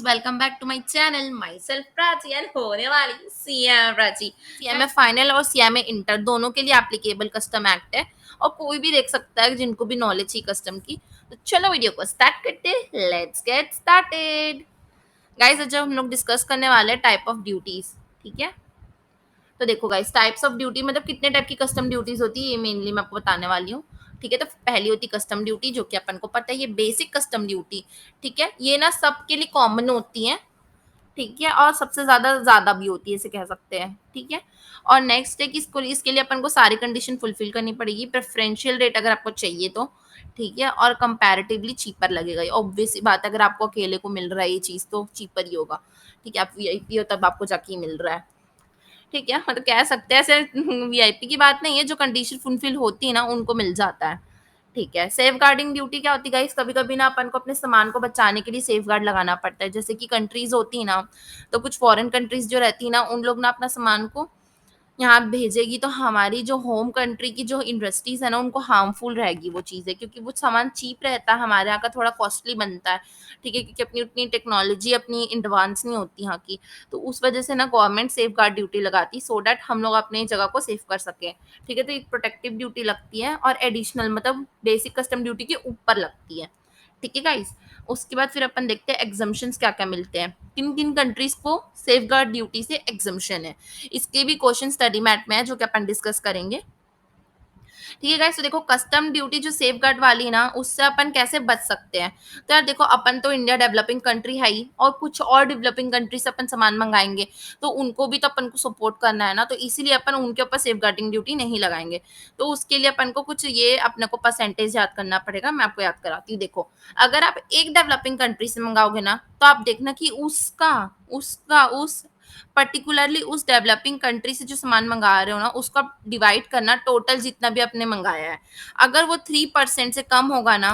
Guys, welcome back to my channel. Myself Prachi and होने वाली CMA Prachi. CMA final और CMA inter दोनों के लिए एप्लीकेबल कस्टम एक्ट है और कोई भी देख सकता है जिनको भी नॉलेज ही कस्टम की। तो चलो वीडियो को स्टार्ट करते हैं। Let's get started. गाइस, आज हम लोग डिस्कस करने वाले हैं टाइप ऑफ ड्यूटीज। ठीक है, तो देखो गाइस, टाइप्स ऑफ ड्यूटी मतलब कितने टाइप की कस्टम ड्यूटीज होती है, ये मेनली मैं आपको बताने वाली हूँ। ठीक है, तो पहली होती कस्टम ड्यूटी, जो कि अपन को पता है, ये बेसिक कस्टम ड्यूटी। ठीक है, ये ना सबके लिए कॉमन होती है। ठीक है, और सबसे ज्यादा ज्यादा भी होती है, इसे कह सकते हैं। ठीक है, और नेक्स्ट है कि इसके लिए अपन को सारी कंडीशन फुलफिल करनी पड़ेगी। प्रेफरेंशियल रेट अगर आपको चाहिए तो। ठीक है, और कंपैरेटिवली चीपर लगेगा। ऑब्वियस सी बात है, अगर आपको अकेले को मिल रहा है ये चीज तो चीपर ही होगा। ठीक है, आप वीआईपी हो तब आपको जाके ही मिल रहा है। ठीक है, मतलब कह सकते हैं ऐसे वीआईपी की बात नहीं है, जो कंडीशन फुलफिल होती है ना उनको मिल जाता है। ठीक है, सेफ गार्डिंग ड्यूटी क्या होती है गाइस? कभी कभी ना अपन को अपने सामान को बचाने के लिए सेफ गार्ड लगाना पड़ता है। जैसे कि कंट्रीज होती है ना, तो कुछ फॉरेन कंट्रीज जो रहती है ना, उन लोग ना अपना सामान को यहाँ भेजेगी तो हमारी जो होम कंट्री की जो इंडस्ट्रीज है ना, उनको हार्मफुल रहेगी वो चीज़ें, क्योंकि वो सामान चीप रहता है, हमारे यहाँ का थोड़ा कॉस्टली बनता है। ठीक है, क्योंकि अपनी उतनी टेक्नोलॉजी अपनी एडवांस नहीं होती यहाँ की। तो उस वजह से ना गवर्नमेंट सेफ गार्ड ड्यूटी लगाती, सो डैट हम लोग अपनी जगह को सेफ कर सकें। ठीक है, तो एक प्रोटेक्टिव ड्यूटी लगती है और एडिशनल मतलब बेसिक कस्टम ड्यूटी के ऊपर लगती है। ठीक है गाइस, उसके बाद फिर अपन देखते हैं एग्जम्पशंस क्या क्या मिलते हैं, किन किन कंट्रीज को सेफ गार्ड ड्यूटी से एग्जम्पशन है। इसके भी क्वेश्चन स्टडी मैट में है, जो कि अपन डिस्कस करेंगे। ठीक है गाइस, तो देखो कस्टम ड्यूटी जो सेफ गार्ड वाली ना, उससे अपन कैसे बच सकते हैं। तो यार देखो, अपन तो इंडिया डेवलपिंग कंट्री है ही, और कुछ और डेवलपिंग कंट्री से अपन सामान मंगाएंगे तो उनको भी तो अपन को सपोर्ट करना है ना, तो इसीलिए अपन उनके ऊपर सेफ गार्डिंग ड्यूटी नहीं लगाएंगे। तो उसके लिए अपन को कुछ ये अपने को परसेंटेज याद करना पड़ेगा। मैं आपको याद कराती हूँ। देखो, अगर आप एक डेवलपिंग कंट्री से मंगाओगे ना, तो आप देखना कि उसका उसका उस पर्टिकुलरली उस डेवलपिंग कंट्री से जो सामान मंगा रहे हो ना, उसका डिवाइड करना टोटल जितना भी आपने मंगाया है। अगर वो 3% से कम होगा ना,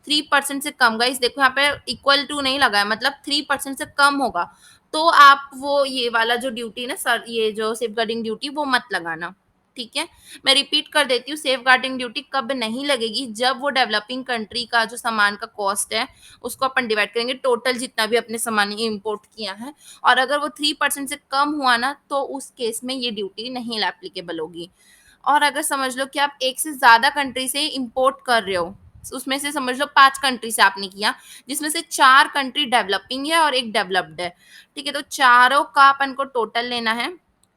3% से कम, गाइस देखो यहाँ पे इक्वल टू नहीं लगा है, मतलब 3% से कम होगा, तो आप वो ये वाला जो ड्यूटी ना सर, ये जो सेफ गार्डिंग ड्यूटी, वो मत लगाना। ठीक है, मैं रिपीट कर देती हूँ, सेफ गार्डिंग ड्यूटी कब नहीं लगेगी? जब वो डेवलपिंग कंट्री का जो सामान का कॉस्ट है, उसको अपन डिवाइड करेंगे टोटल जितना भी अपने सामान इम्पोर्ट किया है, और अगर वो 3% से कम हुआ ना, तो उस केस में ये ड्यूटी नहीं एप्लीकेबल होगी। और अगर समझ लो कि आप एक से ज्यादा कंट्री से इंपोर्ट कर रहे हो, उसमें से समझ लो 5 कंट्री से आपने किया, जिसमें से 4 कंट्री डेवलपिंग है और एक डेवलप्ड है। ठीक है, तो चारों का अपन को टोटल लेना है।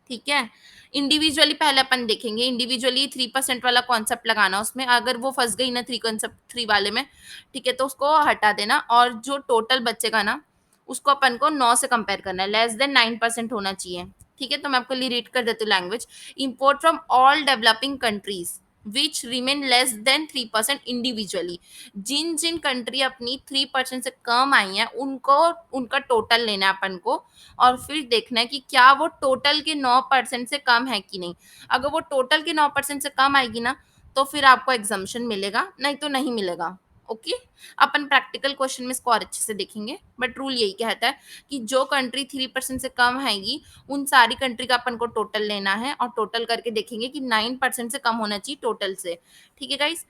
ठीक है, इंडिविजुअली पहले अपन देखेंगे, इंडिविजुअली 3% वाला कॉन्सेप्ट लगाना उसमें, अगर वो फंस गई ना 3 वाले में, ठीक है, तो उसको हटा देना, और जो टोटल बचेगा ना, उसको अपन को 9 से कंपेयर करना है, लेस देन 9% होना चाहिए। ठीक है, तो मैं आपको रीड कर देती हूँ language. Import from all developing countries which remain less than 3% individually. जिन जिन कंट्री अपनी 3% से कम आई हैं, उनको उनका टोटल लेना है अपन को, और फिर देखना है कि क्या वो टोटल के 9% से कम है कि नहीं। अगर वो टोटल के 9% से कम आएगी ना, तो फिर आपको एग्जाम्शन मिलेगा, नहीं तो नहीं मिलेगा। ओके, अपन प्रैक्टिकल क्वेश्चन में इसको और अच्छे से देखेंगे, बट रूल यही कहता है कि जो कंट्री 3% से कम आएगी, उन सारी कंट्री का अपन को टोटल लेना है, और टोटल करके देखेंगे कि 9% से कम होना चाहिए टोटल से। ठीक है गाइस,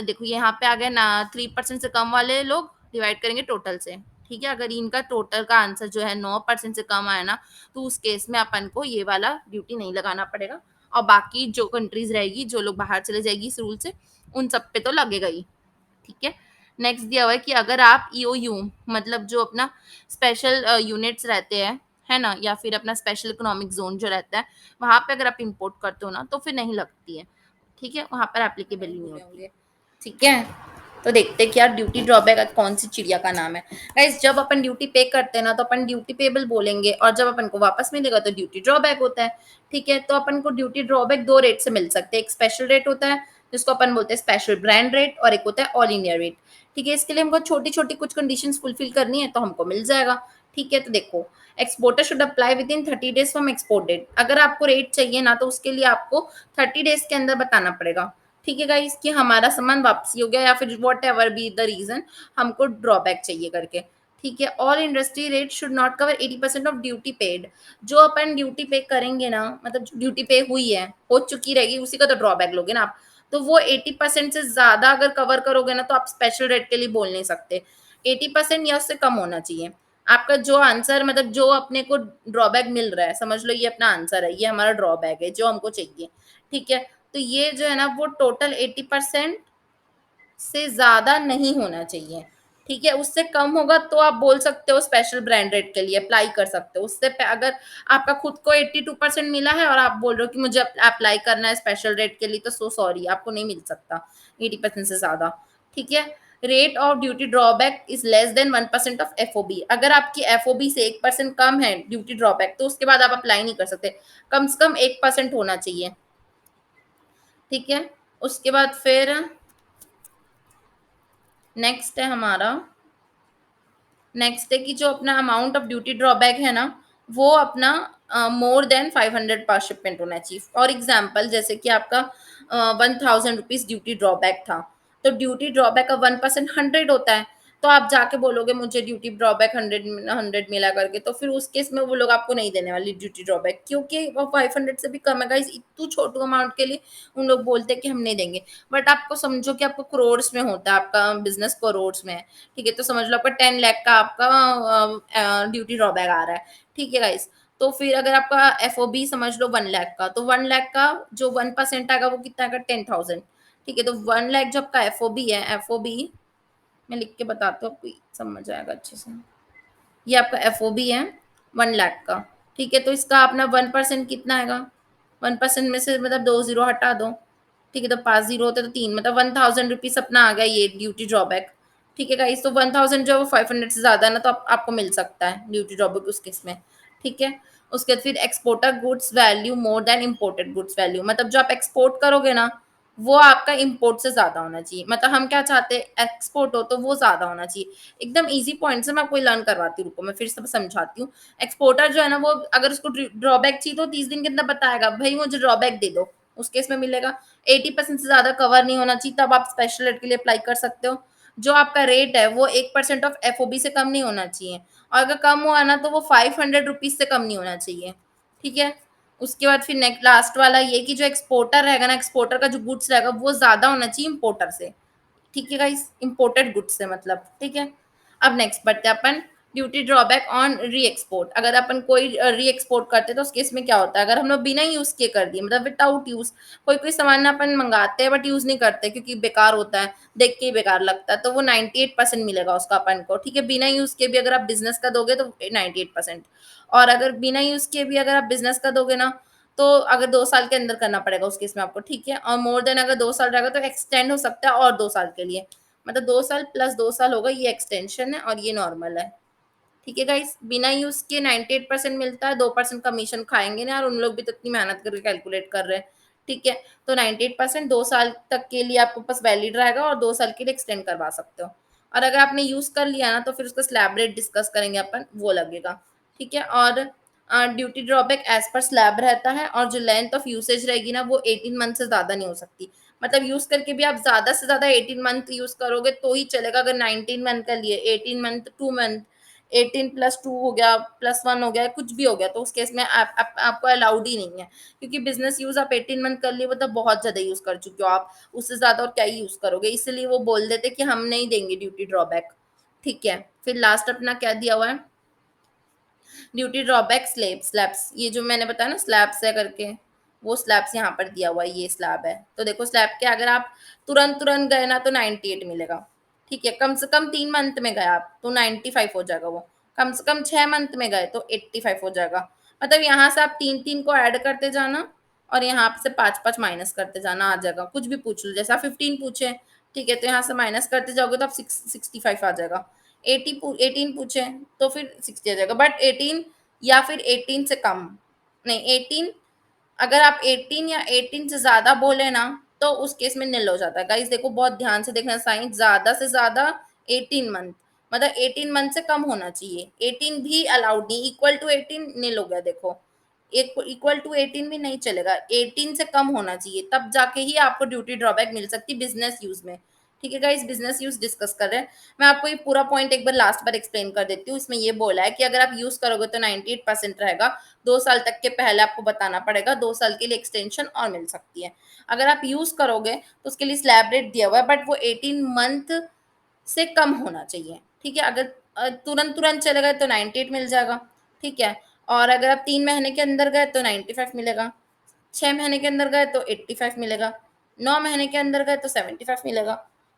देखो यहाँ पे आ गया ना, 3% से कम वाले लोग डिवाइड करेंगे टोटल से। ठीक है, अगर इनका टोटल का आंसर जो है 9% से कम आया ना, तो उस केस में अपन को ये वाला ड्यूटी नहीं लगाना पड़ेगा, और बाकी जो कंट्रीज रहेगी, जो लोग बाहर चले जाएगी इस रूल से, उन सब पे तो लगेगा ही। ठीक है, नेक्स्ट दिया हुआ है कि अगर आप ईओयू मतलब जो अपना स्पेशल यूनिट्स रहते हैं, है ना, या फिर अपना स्पेशल इकोनॉमिक जोन जो रहता है, वहां पे अगर आप इंपोर्ट करते हो ना, तो फिर नहीं लगती है। ठीक है, वहां पर एप्लीकेबल ही नहीं होती है। ठीक है, तो देखते हैं कि यार ड्यूटी ड्रॉबैक कौन सी चिड़िया का नाम है। गाइस, जब अपन ड्यूटी पे करते हैं ना, तो अपन ड्यूटी पेबल बोलेंगे, और जब अपन को वापस मिलेगा तो ड्यूटी ड्रॉबैक होता है। ठीक है, तो अपन को ड्यूटी ड्रॉबैक 2 रेट से मिल सकते हैं। एक स्पेशल रेट होता है, जिसको अपन बोलते हैं स्पेशल ब्रांड रेट, और एक होता है ऑल इंडिया रेट। ठीक है, इसके लिए हमको छोटी छोटी कुछ कंडीशंस फुलफिल करनी है, तो हमको मिल जाएगा। ठीक है, तो देखो, exporter should apply within 30 days from export date. अगर आपको रेट चाहिए ना, तो उसके लिए आपको 30 days के अंदर बताना पड़ेगा। ठीक है गाइस, कि हमारा सामान वापसी हो गया, या फिर whatever be the reason, हमको ड्रॉबैक चाहिए करके। ठीक है, all industry rate should not cover 80% of duty paid. जो अपन ड्यूटी पे करेंगे ना, मतलब ड्यूटी पे हुई है, हो चुकी रहेगी, उसी का तो ड्रॉबैक लोगे ना आप। तो वो 80% से ज्यादा अगर कवर करोगे ना, तो आप स्पेशल रेट के लिए बोल नहीं सकते। 80% या उससे कम होना चाहिए। आपका जो आंसर मतलब जो अपने को ड्रॉबैक मिल रहा है, समझ लो ये अपना आंसर है, ये हमारा ड्रॉबैक है जो हमको चाहिए, ठीक है? तो ये जो है ना वो टोटल 80% से ज़्यादा नहीं होना चाहिए, ठीक है? उससे कम होगा तो आप बोल सकते हो स्पेशल ब्रांड रेट के लिए अप्लाई कर सकते हो। उससे प अगर आपका खुद को 82% मिला है और आप बोल रहे हो कि मुझे अप्लाई करना है स्पेशल रेट के लिए तो सो सॉरी आपको नहीं मिल सकता 80% से ज़्यादा, ठीक है? Rate of duty drawback is less than 1% of FOB. अगर आपकी एफओबी से 1% कम है ड्यूटी ड्रॉबैक तो उसके बाद आप अप्लाई नहीं कर सकते। कम से कम 1% होना चाहिए, ठीक है? उसके बाद फिर नेक्स्ट है हमारा नेक्स्ट है कि जो अपना अमाउंट ऑफ ड्यूटी ड्रॉबैक है ना, वो अपना मोर देन 500 पर शिपमेंट होना चाहिए। फॉर एग्जांपल जैसे कि आपका 1000 रुपीज़ ड्यूटी ड्रॉबैक था, तो ड्यूटी ड्रॉबैक का 1% 100 होता है। तो आप जाके बोलोगे मुझे ड्यूटी ड्रॉबैक 100 मिला करके, तो फिर उस केस में वो लोग आपको नहीं देने वाले ड्यूटी ड्रॉबैक क्योंकि वो 500 से भी कम है गाइस, इतनी छोटू अमाउंट के लिए उन लोग बोलते हैं कि हम नहीं देंगे। बट आपको समझो कि आपको करोड़्स में होता है, आपका बिज़नेस करोड़्स में है। ठीक है, तो समझ लो आपका 10 लाख का आपका ड्यूटी ड्रॉबैक आ रहा है, ठीक है गाइस। तो फिर अगर आपका एफओबी समझ लो 1 लाख का, तो 1 लाख का जो 1% आएगा वो कितना आएगा 10,000, ठीक है। तो 1 लाख जो आपका एफओबी है, एफओबी मैं लिख के बताती हूँ, आपको समझ आएगा अच्छे से। ये आपका एफओबी है 1 लाख का, ठीक है। तो इसका अपना 1% कितना आएगा, 1% में से मतलब 2 जीरो हटा दो, ठीक है। तो 5 जीरो होते तो 3 मतलब 1000 रुपीज अपना आ गया ये ड्यूटी ड्रॉबैक, ठीक है गाइस। तो 1000 जो है वो 500 से ज्यादा है ना, तो आपको मिल सकता है ड्यूटी ड्रॉबैक उस केस में, ठीक है। उसके बाद फिर exporter goods value more than imported goods value, मतलब जो आप एक्सपोर्ट करोगे ना वो आपका इम्पोर्ट से ज्यादा होना चाहिए। मतलब हम क्या चाहते हैं, एक्सपोर्ट हो तो वो ज्यादा होना चाहिए। एकदम ईजी पॉइंट से मैं आपको लर्न करवाती हूँ, रुको मैं फिर सब समझाती हूँ। एक्सपोर्टर जो है ना वो अगर उसको ड्रॉबैक चाहिए तो 30 दिन के अंदर बताएगा भाई मुझे ड्रॉबैक दे दो, उस केस में मिलेगा। 80% से ज्यादा कवर नहीं होना चाहिए, तब आप स्पेशल रेट के लिए अप्लाई कर सकते हो। जो आपका रेट है वो 1% ऑफ एफओबी से कम नहीं होना चाहिए, और अगर कम हुआ ना तो वो 500 रुपीज से कम नहीं होना चाहिए, ठीक है। उसके बाद फिर नेक्स्ट लास्ट वाला ये कि जो एक्सपोर्टर रहेगा ना, एक्सपोर्टर का जो गुड्स रहेगा वो ज्यादा होना चाहिए इम्पोर्टर से, ठीक है गाइस, इम्पोर्टेड गुड्स से मतलब, ठीक है। अब नेक्स्ट बढ़ते हैं अपन duty drawback on re export. अगर अपन कोई री एक्सपोर्ट करते हैं तो उस केस में क्या होता है, अगर हम लोग बिना यूज किए कर दिए मतलब विदाउट यूज, कोई कोई सामान अपन मंगाते हैं बट यूज नहीं करते क्योंकि बेकार होता है, देख के ही बेकार लगता है, तो वो 98% मिलेगा उसका अपन को, ठीक है। बिना यूज के भी अगर आप बिजनेस का दोगे तो 98%, और अगर बिना यूज के भी अगर आप बिजनेस का दोगे ना तो अगर 2 साल के अंदर करना पड़ेगा उस केस में आपको, ठीक है। और मोर देन अगर 2 साल रहेगा तो एक्सटेंड हो सकता है और 2 साल के लिए, मतलब 2 साल प्लस 2 साल होगा, ये एक्सटेंशन है और ये नॉर्मल है, ठीक है गाइस। बिना यूज के 98% मिलता है, 2% कमीशन खाएंगे ना यार, उन लोग भी तो इतनी मेहनत करके कैलकुलेट कर रहे हैं, ठीक है। तो 98% 2 साल तक के लिए आपको पास वैलिड रहेगा और 2 साल के लिए एक्सटेंड करवा सकते हो। और अगर आपने यूज कर लिया ना तो फिर उसका स्लैब रेट डिस्कस करेंगे अपन, वो लगेगा, ठीक है। और duty drawback as per slab रहता है, और जो लेंथ ऑफ यूसेज रहेगी ना वो 18 मंथ से ज्यादा नहीं हो सकती। मतलब यूज करके भी आप ज्यादा से ज्यादा 18 मंथ यूज करोगे तो ही चलेगा। अगर 19 मंथ का लिए 18 मंथ 2 मंथ 18+2 हो गया +1 हो गया कुछ भी हो गया तो उस केस में आपको अलाउड ही नहीं है, क्योंकि बिजनेस यूज आप 18 मंथ कर लिए मतलब बहुत ज्यादा यूज कर चुके हो आप, उससे ज्यादा और क्या ही यूज करोगे, इसलिए वो बोल देते कि हम नहीं देंगे ड्यूटी ड्रॉबैक, ठीक है। फिर लास्ट अपना क्या दिया हुआ है, ड्यूटी ड्रॉबैक स्लैब्स, ये जो मैंने बताया ना स्लैब्स है करके, वो स्लैब्स यहाँ पर दिया हुआ है, ये स्लैब है। तो देखो स्लैब के अगर आप तुरंत तुरंत गए ना तो 98 मिलेगा, ठीक है। कम से कम 3 मंथ में गए आप तो 95 हो जाएगा वो, कम से कम 6 मंथ में गए तो 85 हो जाएगा। मतलब यहाँ से आप 3 3 को ऐड करते जाना और यहाँ से 5 5 माइनस करते जाना, आ जाएगा। कुछ भी पूछ लो, जैसे आप 15 पूछे, ठीक है, तो यहाँ से माइनस करते जाओगे तो आप 65 आ जाएगा। 18 पूछे तो फिर 60 आ जाएगा, बट 18 या फिर 18 से कम नहीं, 18 अगर आप 18 या 18 से ज्यादा बोले ना तो उस केस में निल हो जाता है। गाइस देखो बहुत ध्यान से देखना, साइन ज्यादा से ज्यादा 18 मंथ, मतलब 18 मंथ से कम होना चाहिए, 18 भी अलाउड नहीं, इक्वल टू 18 निल हो गया देखो, इक्वल टू 18 भी नहीं चलेगा, 18 से कम होना चाहिए तब जाके ही आपको ड्यूटी ड्रॉबैक मिल सकती है बिजनेस यूज में, ठीक है गाइस। बिजनेस यूज डिस्कस कर रहे हैं, मैं आपको ये पूरा पॉइंट एक बार लास्ट बार एक्सप्लेन कर देती हूँ। इसमें ये बोला है कि अगर आप यूज करोगे तो 98% रहेगा, 2 साल तक के पहले आपको बताना पड़ेगा, 2 साल के लिए एक्सटेंशन और मिल सकती है। अगर आप यूज करोगे तो उसके लिए स्लैब रेट दिया हुआ है, बट वो 18 मंथ से कम होना चाहिए, ठीक है। अगर तुरंत तुरंत चले गए तो 98 मिल जाएगा, ठीक है। और अगर आप 3 महीने के अंदर गए तो 95 मिलेगा, 6 महीने के अंदर गए तो 85 मिलेगा, 9 महीने के अंदर गए तो 75 मिलेगा,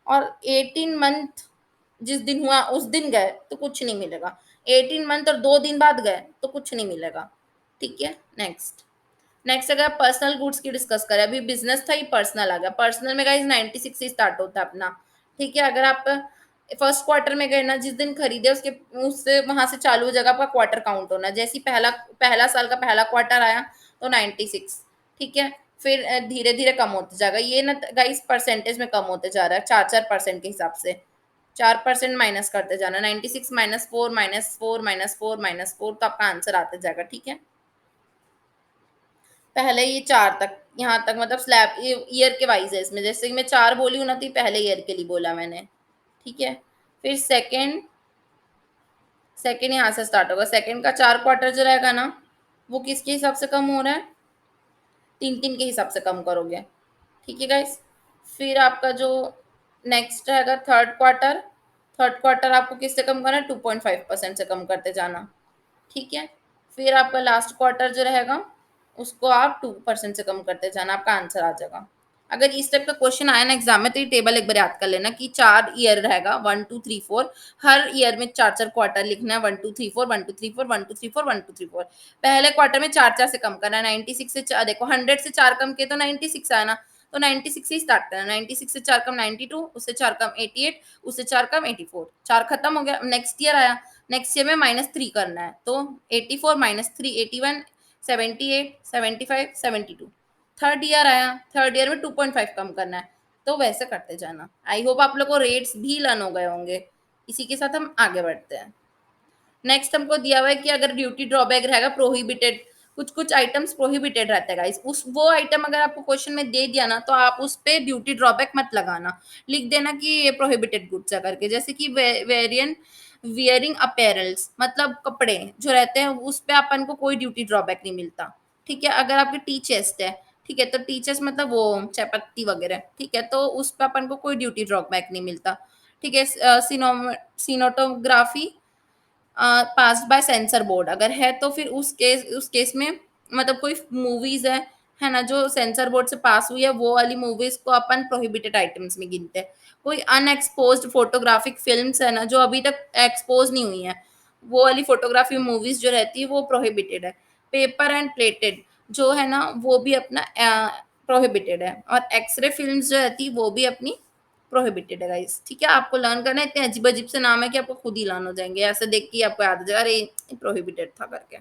और 18 मंथ जिस दिन हुआ उस दिन गए तो कुछ नहीं मिलेगा, 18 मंथ और 2 दिन बाद गए तो कुछ नहीं मिलेगा, ठीक है। नेक्स्ट, अगर आप पर्सनल गुड्स की डिस्कस करें, अभी बिजनेस था, ही पर्सनल आ गया। पर्सनल में गाइस 96 से स्टार्ट होता है अपना, ठीक है। अगर आप फर्स्ट क्वार्टर में गए ना, जिस दिन खरीदे उसके उससे वहां से चालू हो जाएगा आपका क्वार्टर काउंट होना। जैसे ही पहला पहला साल का पहला क्वार्टर आया तो 96, ठीक है। फिर धीरे धीरे कम होते जाएगा ये ना गाइस, परसेंटेज में कम होते जा रहा है, 4-4% के हिसाब से, 4% माइनस करते जाना, 96 -4 -4 -4 -4 तो आपका आंसर आते जाएगा, ठीक है। पहले ये 4 तक, यहाँ तक मतलब स्लैब ईयर के वाइज है इसमें, जैसे कि मैं 4 बोली हूँ ना, तो ये पहले ईयर के लिए बोला मैंने, ठीक है। फिर सेकंड, यहाँ से स्टार्ट होगा। सेकंड का 4 क्वार्टर जो रहेगा ना, वो किसके हिसाब से कम हो रहा है, 3-3 के हिसाब से कम करोगे, ठीक है गाइस। फिर आपका जो नेक्स्ट रहेगा थर्ड क्वार्टर, आपको किससे कम करना है, 2.5% से कम करते जाना, ठीक है। फिर आपका लास्ट क्वार्टर जो रहेगा, उसको आप 2% से कम करते जाना, आपका आंसर आ जाएगा। अगर इस टाइप का क्वेश्चन आया ना एग्जाम में, तो ये टेबल एक बार याद कर लेना कि 4 ईयर रहेगा, 1 2 3 4, हर ईयर में 4-4 क्वार्टर लिखना है, 1 2 3 4 1 2 3 4 1 2 3 4 1 2 3 4। पहले क्वार्टर में 4-4 से कम करना है, 96 से 4, देखो 100 से 4 कम किए तो 96 आया ना, तो 96 से ही स्टार्ट करना, 96 से 4 कम 92, उससे 4 कम 88, उससे 4 कम 84, 4 खत्म हो गया। नेक्स्ट ईयर आया, नेक्स्ट ईयर में -3 करना है, तो 84 -3 81, 78 75 72। थर्ड ईयर आया, थर्ड ईयर में 2.5 कम करना है, तो वैसे करते जाना। आई होप आप लोग को रेट्स भी लर्न हो गए होंगे। इसी के साथ हम आगे बढ़ते हैं। नेक्स्ट हमको दिया हुआ है कि अगर ड्यूटी ड्रॉबैक रहेगा प्रोहिबिटेड, कुछ कुछ आइटम्स प्रोहिबिटेड रहता है गाइस, उस वो आइटम अगर आपको क्वेश्चन में दे दिया ना, तो आप उस पे ड्यूटी ड्रॉबैक मत लगाना, लिख देना कि ये प्रोहिबिटेड गुड्स है करके। जैसे कि वेरियन वियरिंग अपैरल्स, मतलब कपड़े जो रहते हैं उस पे अपन को कोई ड्यूटी ड्रॉबैक नहीं मिलता, ठीक है। अगर आपकी टी चेस्ट है, ठीक है, तो टी चेस्ट मतलब वो चायपत्ती वगैरह, ठीक है, तो उस पे अपन को कोई ड्यूटी ड्रॉबैक नहीं मिलता, ठीक है। सिनोटोग्राफी पास्ड बाय सेंसर बोर्ड अगर है, तो फिर उस केस में मतलब कोई मूवीज है ना, जो सेंसर बोर्ड से पास हुई है, वो वाली मूवीज को अपन प्रोहिबिटेड आइटम्स में गिनते हैं। कोई अनएक्सपोज्ड फोटोग्राफिक फिल्म्स है ना, जो अभी तक एक्सपोज नहीं हुई है, वो वाली फोटोग्राफी मूवीज जो रहती है वो प्रोहिबिटेड है। पेपर एंड प्लेटेड जो है ना, वो भी अपना प्रोहिबिटेड है, और एक्सरे फिल्म्स जो रहती है वो भी अपनी प्रोहिबिटेड है गाइस, ठीक है। आपको लर्न करना है, इतने अजीब अजीब से नाम है कि आपको खुद ही लर्न हो जाएंगे, ऐसे देख के ही आपको याद हो जाएगा अरे प्रोहिबिटेड था करके।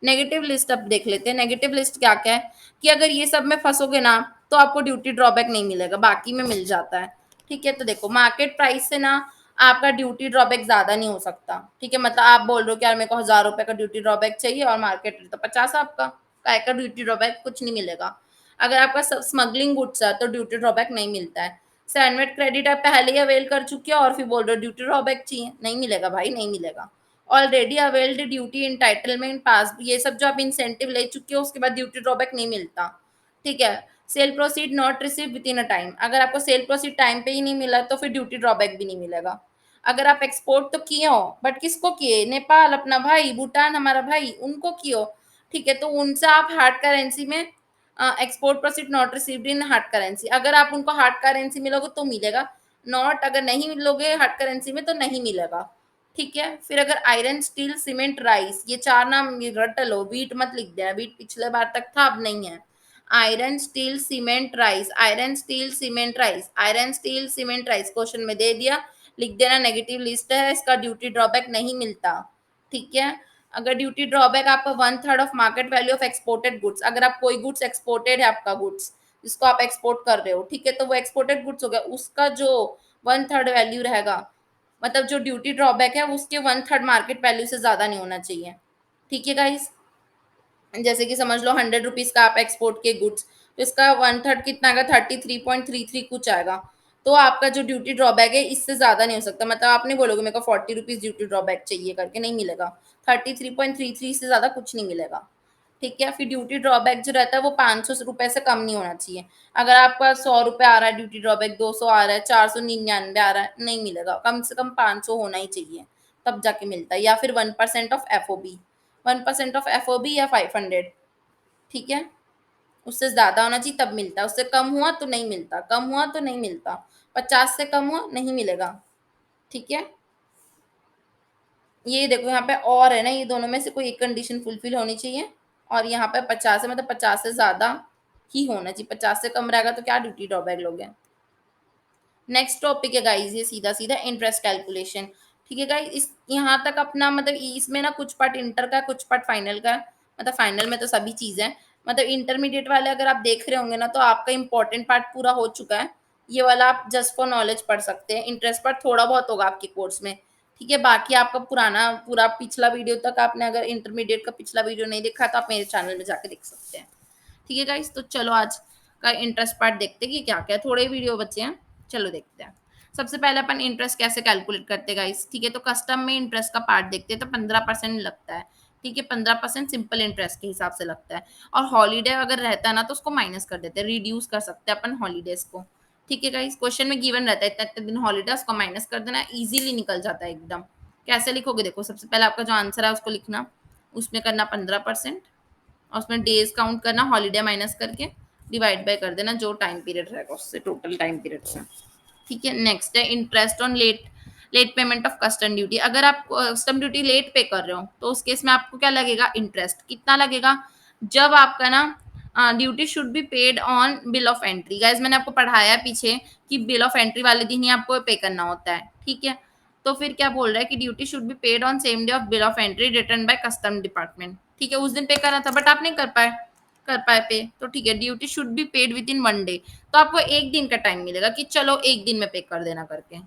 नेगेटिव लिस्ट अब देख लेते हैं। नेगेटिव लिस्ट क्या क्या है कि अगर ये सब में फंसोगे ना, तो आपको ड्यूटी ड्रॉबैक नहीं मिलेगा, बाकी में मिल जाता है, ठीक है। तो देखो मार्केट प्राइस से ना आपका ड्यूटी ड्रॉबैक ज्यादा नहीं हो सकता, ठीक है। मतलब आप बोल रहे हो कि यार मेरे को 1000 रुपए का ड्यूटी ड्रॉबैक चाहिए और मार्केट रेट तो 50 आपका, काय का ड्यूटी ड्रॉबैक कुछ नहीं मिलेगा। अगर आपका स्मगलिंग गुड्स है तो ड्यूटी ड्रॉबैक नहीं मिलता है। सैंडविच क्रेडिट आप पहले ही अवेल कर चुके हो और फिर बोल रहे हो ड्यूटी ड्रॉबैक चाहिए, नहीं मिलेगा भाई, नहीं मिलेगा। ऑलरेडी अवेल्ड ड्यूटी इंटाइटलमेंट पास, ये सब जो आप इंसेंटिव ले चुके हो उसके बाद ड्यूटी ड्रॉबैक नहीं मिलता, ठीक है। Cell proceed not receive with in a time, अगर आपको सेल प्रोसीड टाइम पे ही नहीं मिला तो फिर ड्यूटी ड्रॉबैक भी नहीं मिलेगा। अगर आप एक्सपोर्ट तो किए हो, बट किसको किए, नेपाल अपना भाई, भूटान हमारा भाई, उनको किए हो, ठीक है, तो उनसे आप हार्ड करेंसी में export proceed not received in hard currency, अगर आप उनको हार्ड करेंसी मिलोगे तो मिलेगा, नॉट अगर नहीं मिलोगे हार्ड करेंसी में तो नहीं मिलेगा, ठीक है। फिर अगर आयरन स्टील सीमेंट राइस, ये 4 नाम ये रट लो, वीट मत लिख देना, वीट पिछले बार तक था अब नहीं है। Iron steel cement rice, iron steel cement rice, iron steel cement rice question में दे दिया, लिख देना नेगेटिव लिस्ट है, इसका ड्यूटी ड्रॉबैक नहीं मिलता, ठीक है। अगर ड्यूटी ड्रॉबैक आपका 1/3 of market value of exported goods, अगर आप कोई गुड्स एक्सपोर्टेड है आपका गुड्स जिसको आप एक्सपोर्ट कर रहे हो, ठीक है, तो वो एक्सपोर्टेड गुड्स हो गया, उसका जो 1/3 वैल्यू रहेगा, मतलब जो ड्यूटी ड्रॉबैक है उसके 1/3 मार्केट वैल्यू से ज्यादा नहीं होना चाहिए, ठीक है गाइस। जैसे कि समझ लो 100 रुपीज का आप एक्सपोर्ट के गुड्स, तो इसका 1/3 कितना आएगा, 33.33 कुछ आएगा, तो आपका जो ड्यूटी ड्रॉबैक है इससे ज्यादा नहीं हो सकता, मतलब आप नहीं बोलोगे मेरे को 40 रुपीज ड्यूटी ड्रॉबैक चाहिए करके, नहीं मिलेगा, 33.33 से ज्यादा कुछ नहीं मिलेगा, ठीक है। फिर ड्यूटी ड्रॉबैक जो रहता है वो 500 रुपए से कम नहीं होना चाहिए, अगर आपका 100 रुपए आ रहा है ड्यूटी ड्रॉबैक, 200 आ रहा है, 499 आ रहा है, नहीं मिलेगा, कम से कम 500 होना ही चाहिए, तब जाके मिलता है, या फिर 1% ऑफ एफओबी, 1% ऑफ एफओबी या 500, ठीक है, उससे ज्यादा होना चाहिए तब मिलता है, उससे कम हुआ तो नहीं मिलता, कम हुआ तो नहीं मिलता, 50 से कम हुआ नहीं मिलेगा, ठीक है। ये देखो यहाँ पे और है ना, ये दोनों में से कोई एक कंडीशन फुलफिल होनी चाहिए, और यहाँ पे 50 है, मतलब 50 से ज्यादा ही होना चाहिए, 50 से कम रहेगा तो क्या ड्यूटी ड्रॉबैक लोगे। नेक्स्ट टॉपिक है गाइस, ये सीधा सीधा इंटरेस्ट कैलकुलेशन, ठीक है गाइस। इस यहाँ तक अपना मतलब इसमें ना कुछ पार्ट इंटर का है, कुछ पार्ट फाइनल का है, मतलब फाइनल में तो सभी चीजें हैं, मतलब इंटरमीडिएट वाले अगर आप देख रहे होंगे ना तो आपका इंपॉर्टेंट पार्ट पूरा हो चुका है, ये वाला आप जस्ट फॉर नॉलेज पढ़ सकते हैं, इंटरेस्ट पार्ट थोड़ा बहुत होगा आपके कोर्स में, ठीक है। बाकी आपका पुराना पूरा पिछला वीडियो तक आपने अगर इंटरमीडिएट का पिछला वीडियो नहीं देखा तो आप मेरे चैनल में जाके देख सकते हैं, ठीक है गाइस। तो चलो आज का इंटरेस्ट पार्ट देखते हैं कि क्या क्या, थोड़े वीडियो बचे हैं, चलो देखते हैं। सबसे पहले अपन इंटरेस्ट कैसे कैलकुलेट करते हैं गाइस, ठीक है। तो कस्टम में इंटरेस्ट का पार्ट देखते हैं, तो 15% लगता है, ठीक है, 15% सिंपल इंटरेस्ट के हिसाब से लगता है, और हॉलीडे अगर रहता है ना तो उसको माइनस कर देते हैं, रिड्यूस कर सकते हैं अपन हॉलीडेज को, ठीक है गाइस। क्वेश्चन में गिवन रहता है इतने इतने दिन हॉलीडे, उसको माइनस कर देना, इजीली निकल जाता है एकदम। कैसे लिखोगे, देखो सबसे पहले आपका जो आंसर है उसको लिखना, उसमें करना 15%, और उसमें डेज काउंट करना हॉलीडे माइनस करके, डिवाइड बाय कर देना जो टाइम पीरियड रहेगा उससे, टोटल टाइम पीरियड से, ठीक है। नेक्स्ट है interest on late late payment of custom duty. अगर आप कस्टम ड्यूटी लेट पे कर रहे हो तो उस केस में आपको क्या लगेगा, इंटरेस्ट कितना लगेगा, जब आपका ना duty should be paid on bill of entry. Guys मैंने आपको पढ़ाया है पीछे कि बिल ऑफ एंट्री वाले दिन ही आपको पे करना होता है, ठीक है। तो फिर क्या बोल रहा है कि duty should be paid on same day of bill of entry return by custom department, ठीक है। उस दिन पे करना था बट आप नहीं कर पाए पे, तो ठीक है, duty should be paid with in 1 day, तो आपको एक दिन का टाइम मिलेगा कि चलो एक दिन में पे कर देना करके,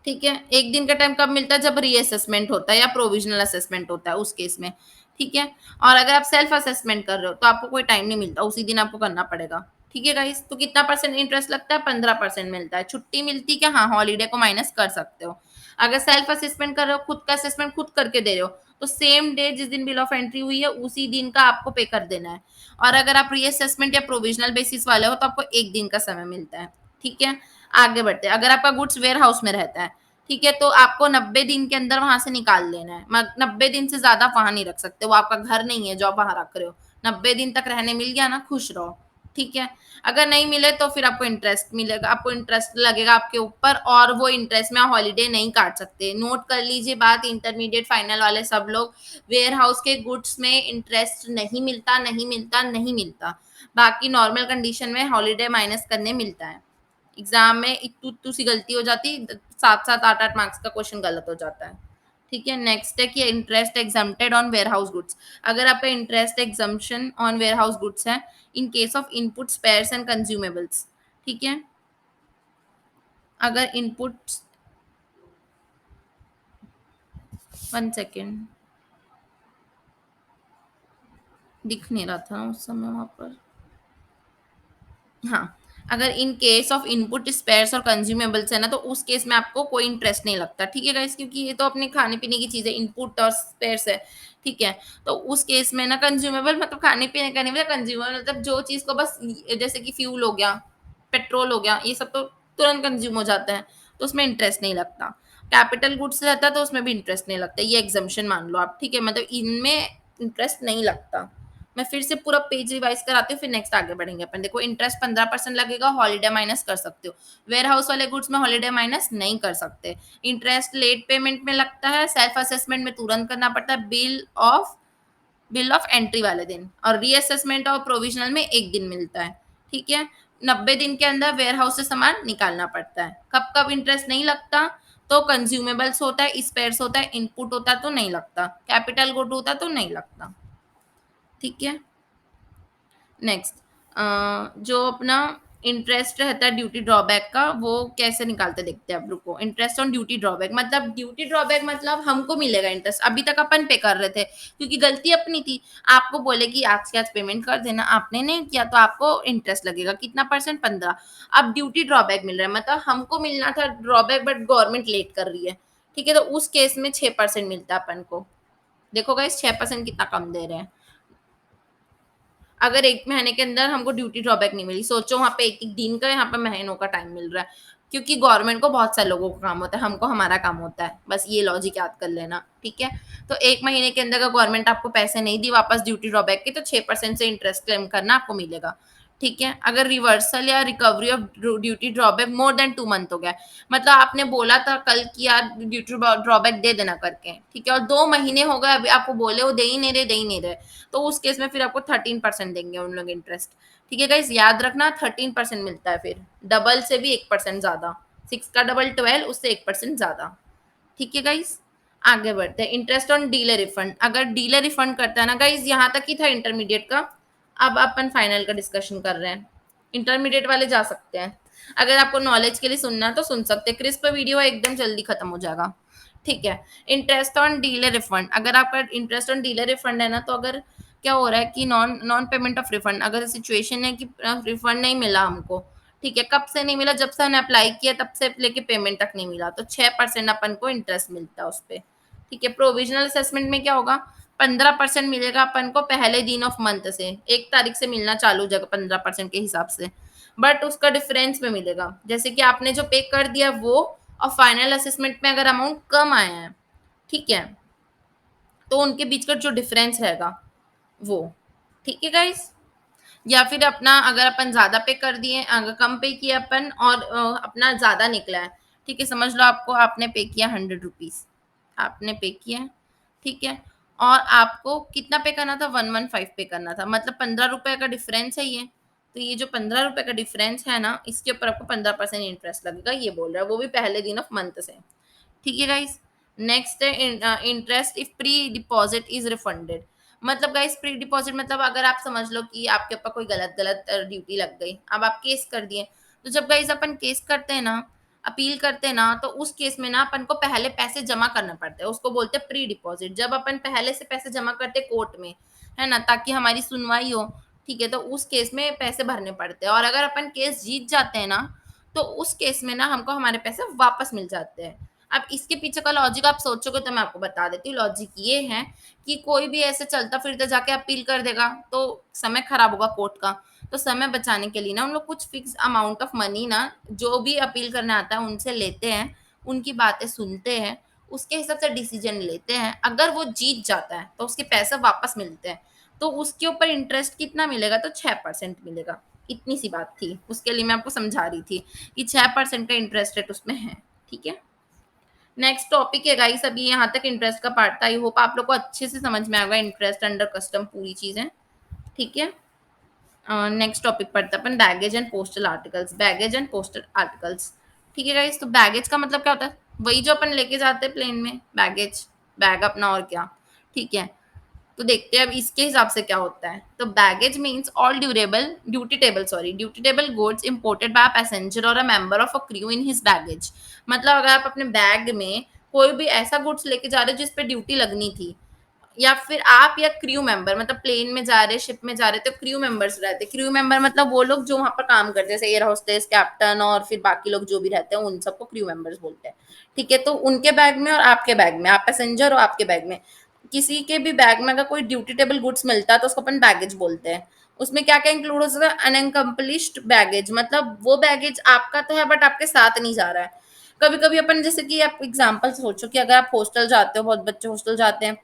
ठीक है। एक दिन का टाइम कब मिलता है, जब रीअसेसमेंट होता है या प्रोविजनल असेसमेंट होता है उस केस में, ठीक है। और अगर आप सेल्फ असेसमेंट कर रहे हो तो आपको कोई टाइम नहीं मिलता, उसी दिन आपको करना पड़ेगा, ठीक है गाइस। तो कितना परसेंट इंटरेस्ट लगता है, 15% मिलता है। छुट्टी मिलती क्या, हाँ हॉलीडे को माइनस कर सकते हो। अगर सेल्फ असेसमेंट कर रहे हो, खुद का असेसमेंट खुद करके दे रहे हो, तो सेम डे जिस दिन बिल ऑफ एंट्री हुई है उसी दिन का आपको पे कर देना है। और अगर आप रीअसेसमेंट या प्रोविजनल बेसिस वाले हो तो आपको एक दिन का समय मिलता है, ठीक है। आगे बढ़ते हैं, अगर आपका गुड्स वेयर हाउस में रहता है, ठीक है, तो आपको 90 दिन के अंदर वहां से निकाल लेना है, 90 दिन से ज्यादा वहां नहीं रख सकते, वो आपका घर नहीं है जो आप वहां रख रहे हो, 90 दिन तक रहने मिल गया ना, खुश रहो, ठीक है। अगर नहीं मिले तो फिर आपको इंटरेस्ट मिलेगा, आपको इंटरेस्ट लगेगा आपके ऊपर, और वो इंटरेस्ट में हॉलीडे नहीं काट सकते। नोट कर लीजिए बात, इंटरमीडिएट फाइनल वाले सब लोग, वेयर हाउस के गुड्स में इंटरेस्ट नहीं मिलता, नहीं मिलता, नहीं मिलता। बाकी नॉर्मल कंडीशन में हॉलीडे माइनस करने मिलता है। एग्जाम में इतू इतू सी गलती हो जाती, 7-7 8-8 मार्क्स का क्वेश्चन गलत हो जाता है, ठीक है। नेक्स्ट है कि interest exempted on warehouse goods. अगर आपका interest exemption on warehouse goods है in case of input spares and consumables, ठीक है। अगर इनपुट, 1 सेकेंड, दिख नहीं रहा था उस समय वहां पर, हाँ, अगर in case of input spares और कंज्यूमेबल्स है ना तो उस केस में आपको कोई इंटरेस्ट नहीं लगता, ठीक है गाइस, क्योंकि ये तो अपने खाने पीने की चीजें इनपुट और स्पेयर्स है, ठीक है। तो उस केस में ना कंज्यूमेबल मतलब खाने पीने का नहीं, मतलब कंज्यूमर मतलब जो चीज को बस, जैसे कि फ्यूल हो गया, पेट्रोल हो गया, ये सब तो तुरंत कंज्यूम हो जाता है, तो उसमें इंटरेस्ट नहीं लगता। कैपिटल गुड्स रहता है तो उसमें भी इंटरेस्ट नहीं लगता, ये एग्जाम्पशन मान लो आप, ठीक है, मतलब इनमें इंटरेस्ट नहीं लगता। मैं फिर से पूरा पेज रिवाइज कराती हूँ, फिर नेक्स्ट आगे बढ़ेंगे अपन। देखो इंटरेस्ट 15% लगेगा, हॉलीडे माइनस कर सकते हो, वेयर हाउस वाले गुड्स में हॉलीडे माइनस नहीं कर सकते। इंटरेस्ट लेट पेमेंट में लगता है, सेल्फ असेसमेंट में तुरंत करना पड़ता है, बिल ऑफ एंट्री वाले दिन, और रीअसेसमेंट और प्रोविजनल में एक दिन मिलता है, ठीक है। 90 दिन के अंदर वेयर हाउस से सामान निकालना पड़ता है। कब कब इंटरेस्ट नहीं लगता, तो कंज्यूमेबल्स होता है, स्पेयर्स होता है, इनपुट होता है तो नहीं लगता, कैपिटल गुड होता है तो नहीं लगता, ठीक है। नेक्स्ट, जो अपना इंटरेस्ट रहता है ड्यूटी ड्रॉबैक का, वो कैसे निकालते देखते हैं आप, रुको। इंटरेस्ट ऑन ड्यूटी ड्रॉबैक मतलब, ड्यूटी ड्रॉबैक मतलब हमको मिलेगा इंटरेस्ट, अभी तक अपन पे कर रहे थे क्योंकि गलती अपनी थी, आपको बोले कि आज के आज पेमेंट कर देना, आपने नहीं किया तो आपको इंटरेस्ट लगेगा कितना परसेंट, 15। अब ड्यूटी ड्रॉबैक मिल रहा है, मतलब हमको मिलना था ड्रॉबैक बट गवर्नमेंट लेट कर रही है, ठीक है, तो उस केस में 6% मिलता है अपन को। देखो गाइस 6% कितना कम दे रहे हैं। अगर 1 महीने के अंदर हमको ड्यूटी ड्रॉबैक नहीं मिली, सोचो वहाँ पे 1-1 दिन का, यहाँ पे महीनों का टाइम मिल रहा है, क्योंकि गवर्नमेंट को बहुत सारे लोगों का काम होता है, हमको हमारा काम होता है, बस ये लॉजिक याद कर लेना, ठीक है। तो 1 महीने के अंदर अगर गवर्नमेंट आपको पैसे नहीं दी वापस ड्यूटी ड्रॉबैक के, तो 6% से इंटरेस्ट क्लेम करना आपको मिलेगा, ठीक है। अगर रिवर्सल या recovery of duty drawback more than 2 month हो गया, मतलब आपने बोला था कल कि यार ड्यूटी ड्रॉबैक दे देना करके, ठीक है, और 2 महीने हो गए अभी आपको बोले वो दे ही नहीं रहे, तो उस केस में फिर आपको 13% देंगे उन लोग इंटरेस्ट, ठीक है गाइस, याद रखना 13% मिलता है, फिर डबल से भी 1% ज्यादा, 6 का डबल 12, उससे 1% ज्यादा, ठीक है गाइस। आगे बढ़ते हैं, इंटरेस्ट ऑन डीलर रिफंड, अगर डीलर रिफंड करता है ना गाइस, यहाँ तक ही था इंटरमीडिएट का, अब अपन फाइनल का डिस्कशन कर रहे हैं, इंटरमीडिएट वाले जा सकते हैं, अगर आपको नॉलेज के लिए सुनना है तो सुन सकते हैं, क्रिस्प वीडियो एकदम जल्दी खत्म हो जाएगा, ठीक है। इंटरेस्ट ऑन डीलर रिफंड, अगर आपका इंटरेस्ट ऑन डीलर रिफंड है ना, तो अगर क्या हो रहा है कि non non payment of refund, अगर सिचुएशन है कि रिफंड नहीं मिला हमको, ठीक है, कब से नहीं मिला, जब से हमने अप्लाई किया तब से लेके पेमेंट तक नहीं मिला, तो 6% अपन को इंटरेस्ट मिलता है उस पर, ठीक है। प्रोविजनल असेसमेंट में क्या होगा, 15% मिलेगा अपन को पहले दिन ऑफ मंथ से, 1 तारीख से मिलना चालू हो जाएगा 15% के हिसाब से, बट उसका डिफरेंस में मिलेगा, जैसे कि आपने जो पे कर दिया वो, और फाइनल असेसमेंट में अगर अमाउंट कम आया है, ठीक है, तो उनके बीच का जो डिफरेंस रहेगा वो, ठीक है गाइस। या फिर अपना अगर अपन ज्यादा पे कर दिए, अगर कम पे किया अपन और अपना ज्यादा निकला है, ठीक है, समझ लो आपको आपने पे किया 100 रुपीज, आपने पे किया है, ठीक है, और आपको कितना पे करना था, 115 पे करना था, मतलब 15 रुपए का डिफरेंस है ये, तो ये जो 15 रुपए का डिफरेंस है ना, इसके ऊपर आपको 15% इंटरेस्ट लगेगा, ये बोल रहा है, वो भी पहले दिन ऑफ मंथ से, ठीक है गाइस। नेक्स्ट है interest if pre deposit is refunded, मतलब गाइस प्री डिपॉजिट मतलब अगर आप समझ लो कि आपके ऊपर कोई गलत गलत ड्यूटी लग गई, अब आप केस कर दिए, तो जब गाइस अपन केस करते हैं ना, अपील करते हैं ना, तो उस केस में ना अपन को पहले पैसे जमा करना पड़ता है, उसको बोलते हैं प्री डिपॉजिट, जब अपन पहले से पैसे जमा करते कोर्ट में, है ना, ताकि हमारी सुनवाई हो, ठीक है, तो उस केस में पैसे भरने पड़ते हैं, और अगर अपन केस जीत जाते हैं ना, तो उस केस में ना हमको हमारे पैसे वापस मिल जाते हैं। अब इसके पीछे का लॉजिक आप सोचोगे तो मैं आपको बता देती हूँ, लॉजिक ये है कि कोई भी ऐसे चलता फिरता जाके अपील कर देगा तो समय खराब होगा कोर्ट का, तो समय बचाने के लिए ना उन लोग कुछ फिक्स अमाउंट ऑफ मनी ना, जो भी अपील करने आता है उनसे लेते हैं, उनकी बातें सुनते हैं, उसके हिसाब से डिसीजन लेते हैं, अगर वो जीत जाता है तो उसके पैसे वापस मिलते हैं, तो उसके ऊपर इंटरेस्ट कितना मिलेगा, तो 6% मिलेगा, इतनी सी बात थी, उसके लिए मैं आपको समझा रही थी कि 6% का इंटरेस्ट रेट उसमें है, ठीक है। नेक्स्ट टॉपिक है गाइस, अभी यहाँ तक इंटरेस्ट का पार्ट था, आई होप आप लोग को अच्छे से समझ में आएगा, इंटरेस्ट अंडर कस्टम पूरी चीजें, ठीक है। नेक्स्ट टॉपिक पढ़ते हैं अपन, baggage and postal articles, baggage and postal articles, ठीक है गाइस। तो बैगेज का मतलब क्या होता है, वही जो अपन लेके जाते हैं प्लेन में, बैगेज, बैग अपना और क्या, ठीक है। तो देखते हैं अब इसके हिसाब से क्या होता है, तो baggage means all dutiable goods imported by passenger और a member of a crew in his baggage, मतलब अगर आप अपने बैग में कोई भी ऐसा गुड्स लेके जा रहे हो जिस पे ड्यूटी लगनी थी, या फिर आप या क्रू मेंबर, मतलब प्लेन में जा रहे, शिप में जा रहे, तो क्रू मेंबर्स रहते, क्रू मेंबर मतलब वो लोग जो वहां पर काम करते हैं, जैसे एयर होस्टेस, कैप्टन और फिर बाकी लोग जो भी रहते हैं, उन सबको क्रू मेंबर्स बोलते हैं, ठीक है। तो उनके बैग में और आपके बैग में, आप पैसेंजर हो, आपके बैग में किसी के भी बैग में अगर कोई ड्यूटी टेबल गुड्स मिलता है तो उसको अपन बैगेज बोलते हैं। उसमें क्या क्या इंक्लूड हो सकता है, अनकम्प्लिश्ड बैगेज, मतलब वो बैगेज आपका तो है बट आपके साथ नहीं जा रहा है। कभी कभी अपन, जैसे कि आप एग्जाम्पल सोचो कि अगर आप हॉस्टल जाते हो, बहुत बच्चे हॉस्टल जाते हैं,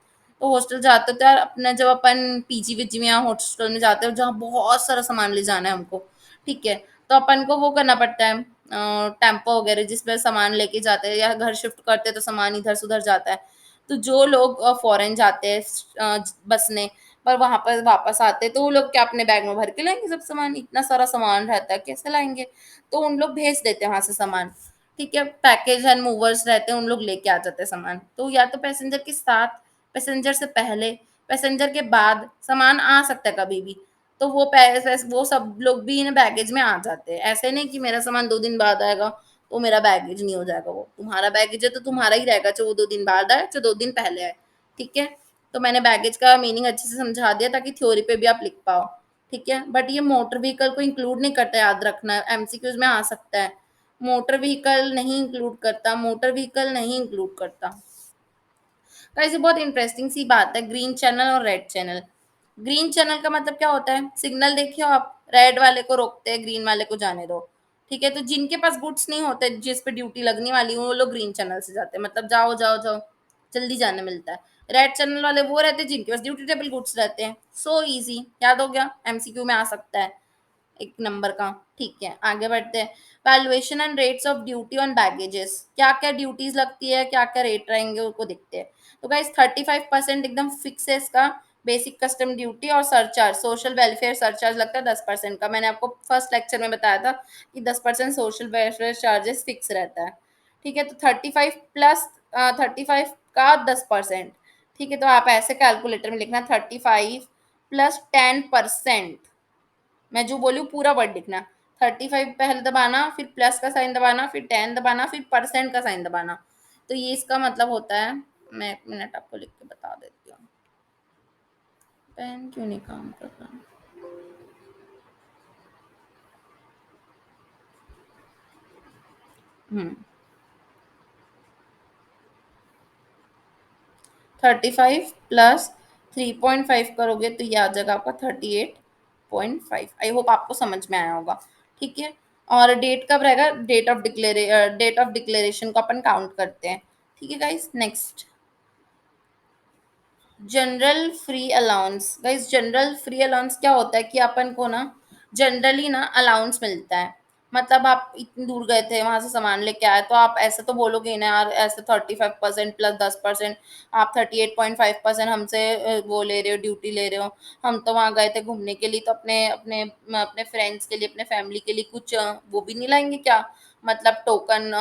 तो हॉस्टल जाते हो तो यार अपना, जब अपन पीजी विजी में या हॉस्टल में जाते हो जहाँ बहुत सारा सामान ले जाना है हमको, ठीक है, तो अपन को वो करना पड़ता है, टेम्पो वगैरह जिसमें सामान लेके जाते हैं, या घर शिफ्ट करते हैं तो सामान इधर से उधर जाता है। तो जो लोग फॉरेन जाते हैं बसने, पर वहां पर वापस आते हैं, तो वो लोग क्या अपने बैग में भर के लाएंगे सब सामान, इतना सारा सामान रहता है कैसे लाएंगे, तो उन लोग भेज देते हैं वहां से सामान, ठीक है। पैकेज एंड मूवर्स रहते हैं, उन लोग लेके आ जाते हैं सामान, तो या तो पैसेंजर के साथ, पैसेंजर से पहले, पैसेंजर के बाद सामान आ सकता है कभी भी, तो वो सब लोग भी इन बैगेज में आ जाते हैं, ऐसे नहीं कि मेरा सामान 2 दिन बाद आएगा तो मेरा बैगेज नहीं हो जाएगा, वो तुम्हारा बैगेज है तो तुम्हारा ही रहेगा, चाहे वो 2 दिन बाद आए चाहे 2 दिन पहले आए, ठीक है। तो मैंने बैगेज का मीनिंग अच्छे से समझा दिया ताकि थ्योरी पे भी आप लिख पाओ, ठीक है। बट ये मोटर व्हीकल को इंक्लूड नहीं करता, याद रखना, एमसीक्यूज में आ सकता है, मोटर व्हीकल नहीं इंक्लूड करता, मोटर व्हीकल नहीं इंक्लूड करता। गाइस ये बहुत इंटरेस्टिंग सी बात है, ग्रीन चैनल और रेड चैनल। ग्रीन चैनल का मतलब क्या होता है, सिग्नल देखिए आप, रेड वाले को रोकते हैं, ग्रीन वाले को जाने दो, ठीक है, तो जिनके पास गुड्स नहीं होते जिस पे ड्यूटी लगने वाली हो, वो लोग ग्रीन चैनल से जाते हैं, मतलब जाओ जाओ जाओ, जल्दी जाने मिलता है। रेड चैनल वाले वो रहते हैं जिनके पास ड्यूटी टेबल गुड्स रहते हैं। सो इजी, याद हो गया, एमसीक्यू में आ सकता है एक नंबर का। ठीक है, आगे बढ़ते हैं। Valuation and rates of duty on baggages, क्या क्या ड्यूटीज लगती है, क्या क्या रेट रहेंगे, उनको देखते हैं। तो गाइस 35% एकदम फिक्स है इसका, बेसिक कस्टम ड्यूटी और सरचार्ज, सोशल वेलफेयर सरचार्ज लगता है 10% का। मैंने आपको फर्स्ट लेक्चर में बताया था कि 10% सोशल वेलफेयर चार्जेस फिक्स रहता है। ठीक है, तो 35 प्लस 35 का 10%। ठीक है, तो आप ऐसे कैलकुलेटर में लिखना 35 प्लस 10%। मैं जो बोलूँ पूरा वर्ड लिखना। 35 पहले दबाना, फिर प्लस का साइन दबाना, फिर 10 दबाना, फिर परसेंट का साइन दबाना। तो ये इसका मतलब होता है। मैं 1 मिनट आपको लिख के बता देती हूँ। पेन क्यों नहीं काम कर रहा? 35 प्लस 3.5 करोगे तो ये आ जाएगा आपका 38.5। आई होप आपको समझ में आया होगा। ठीक है, और डेट कब रहेगा? डेट ऑफ डिक्लेरेशन को अपन काउंट करते हैं। ठीक है guys, next general free allowance. Guys general free allowance क्या होता है कि अपन को ना जनरली ना अलाउंस मिलता है। मतलब आप इतनी दूर गए थे, वहां से सामान लेके आए, तो आप ऐसे तो बोलोगे ही ना यार, ऐसे 35% प्लस 10%, आप 38.5% हमसे वो ले रहे हो, ड्यूटी ले रहे हो। हम तो वहां गए थे घूमने के लिए, तो अपने अपने अपने फ्रेंड्स के लिए, अपने फैमिली के लिए कुछ वो भी नहीं लाएंगे क्या? मतलब टोकन,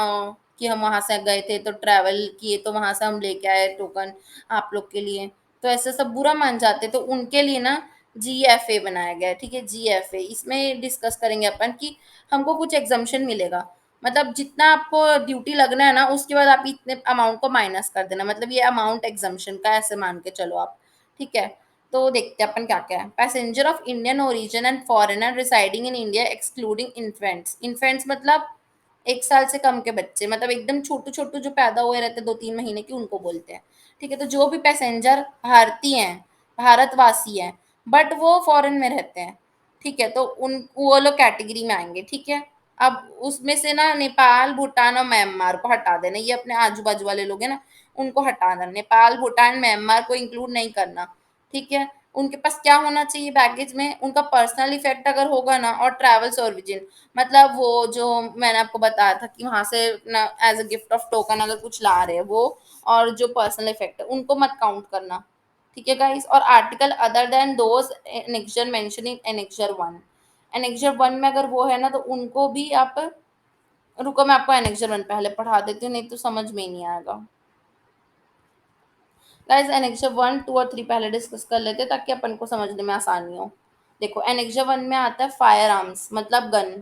कि हम वहां से गए थे तो ट्रैवल किए, तो वहां से हम लेके आए टोकन आप लोग के लिए। तो ऐसे सब बुरा मान जाते, तो उनके लिए ना जीएफए बनाया गया है। ठीक है, जीएफए इसमें डिस्कस करेंगे अपन कि हमको कुछ एग्जाम्पशन मिलेगा। मतलब जितना आपको ड्यूटी लगना है ना, उसके बाद आप इतने अमाउंट को माइनस कर देना, मतलब ये अमाउंट एग्जाम्पशन का ऐसे मान के चलो आप। ठीक है, तो देखते हैं अपन क्या क्या है। Passenger of Indian origin and foreigner residing in India excluding infants. Infants मतलब 1 साल से कम के बच्चे, मतलब एकदम छोटू छोटू जो पैदा हुए रहते 2-3 महीने की, उनको बोलते हैं। ठीक है, तो जो भी पैसेंजर भारतीय हैं, भारतवासी हैं, बट वो फॉरेन में रहते हैं, ठीक है, तो उन वो लोग कैटेगरी में आएंगे। ठीक है, अब उसमें से ना नेपाल, भूटान और म्यांमार को हटा देना, ये अपने आजू बाजू वाले लोग हैं ना, उनको हटा देना। नेपाल, भूटान, म्यांमार को इंक्लूड नहीं करना। ठीक है, उनके पास क्या होना चाहिए बैगेज में? उनका पर्सनल इफेक्ट अगर होगा ना, और ट्रैवल्स ओरिजिन, मतलब वो जो मैंने आपको बताया था कि वहां से ना as a gift of token अगर कुछ ला रहे हैं वो, और जो पर्सनल इफेक्ट है उनको मत काउंट करना। ठीक है गाइस, और article other than those annexure mention in annexure 1। Annexure 1 में अगर वो है ना, तो उनको भी आप, रुको मैं आपको एनेक्चर 1 पहले पढ़ा देती हूँ, नहीं तो समझ में ही नहीं आएगा। गाइस एनेक्चर 1, 2 और 3 पहले डिस्कस कर लेते हैं, ताकि अपन को समझने में आसानी हो। देखो एनेक्चर 1 में आता है फायर आर्म्स, मतलब गन।